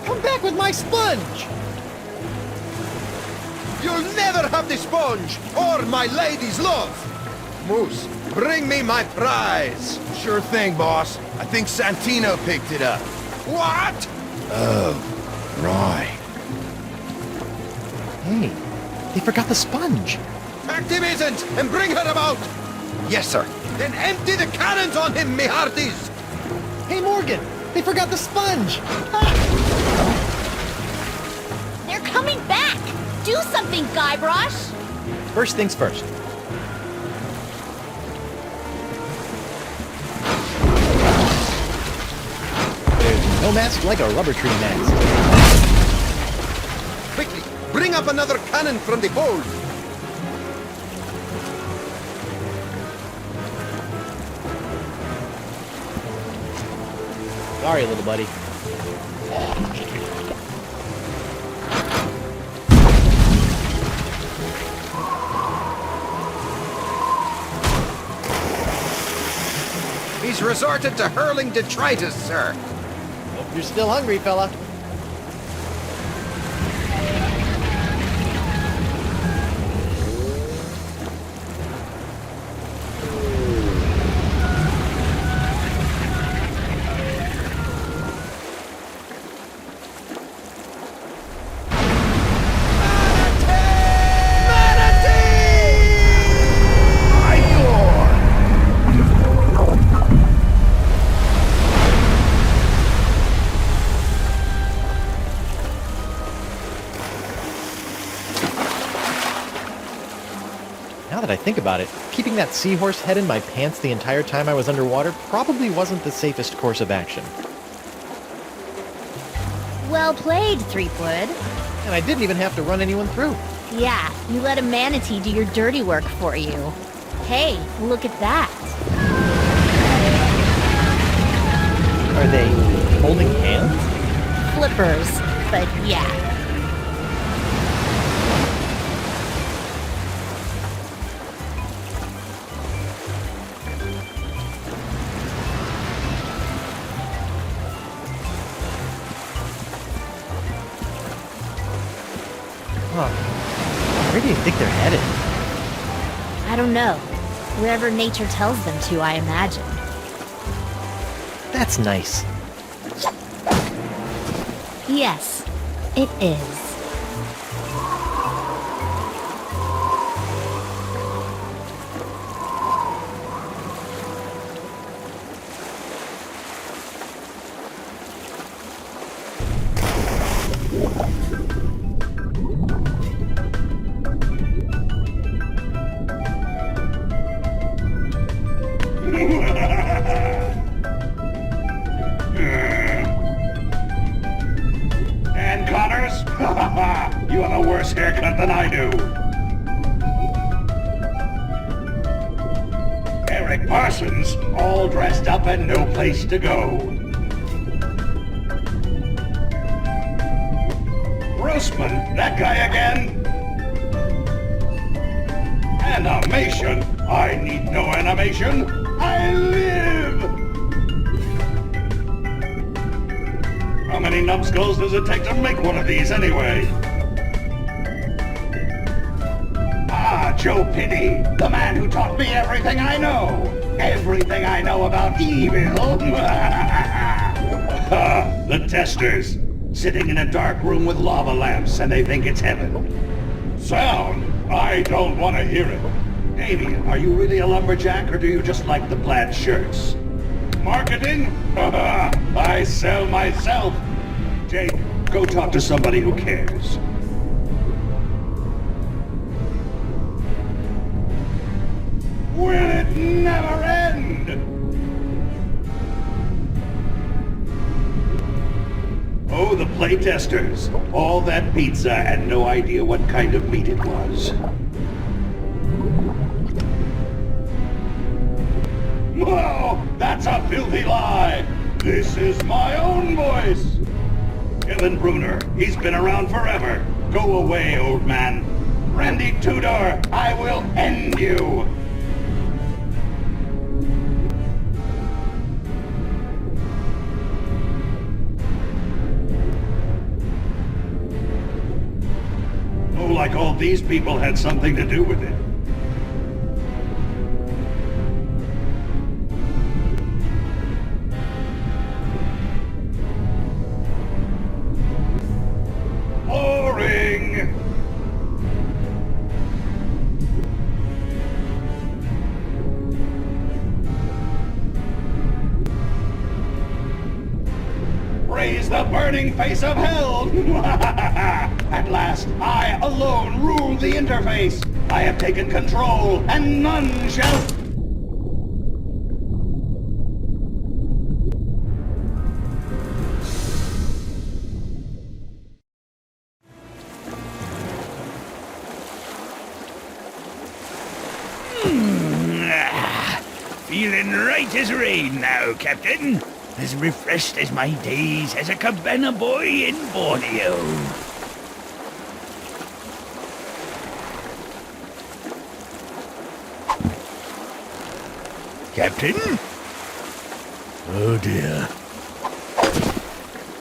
Come back with my sponge! You'll never have the sponge, or my lady's love! Moose, bring me my prize! Sure thing, boss. I think Santino picked it up. What? Oh, right. Hey, they forgot the sponge. Activisms, and bring her about! Yes, sir. Then empty the cannons on him, me hearties! Hey, Morgan, they forgot the sponge! They're coming back! Do something, Guybrush! First things first. There's no mask like a rubber tree mask. Quickly, bring up another cannon from the hold! Sorry, little buddy. He's resorted to hurling detritus, sir. Hope you're still hungry, fella. Now that I think about it, keeping that seahorse head in my pants the entire time I was underwater probably wasn't the safest course of action. Well played, Threepwood. And I didn't even have to run anyone through. Yeah, you let a manatee do your dirty work for you. Hey, look at that. Are they holding hands? Flippers, but yeah. Huh. Where do you think they're headed? I don't know. Wherever nature tells them to, I imagine. That's nice. Yes, it is. And Connors? You have a worse haircut than I do. Eric Parsons, all dressed up and no place to go. Grossman, that guy again? Animation? I need no animation. I live! How many numbskulls does it take to make one of these anyway? Ah, Joe Pitty, the man who taught me everything I know. Everything I know about evil. The testers, sitting in a dark room with lava lamps and they think it's heaven. Sound? I don't want to hear it. Damien, are you really a lumberjack or do you just like the plaid shirts? Marketing? I sell myself. Jake, go talk to somebody who cares. Will it never end? Oh, the playtesters. All that pizza and no idea what kind of meat it was. Whoa! That's a filthy lie! This is my own voice! Kevin Bruner, he's been around forever. Go away, old man. Randy Tudor, I will end you! Oh, like all these people had something to do with it. Boring! Raise the burning face of hell! At last, I alone rule the interface! I have taken control, and none shall... Feeling right as rain now, Captain. As refreshed as my days as a cabana boy in Borneo. Captain? Oh dear.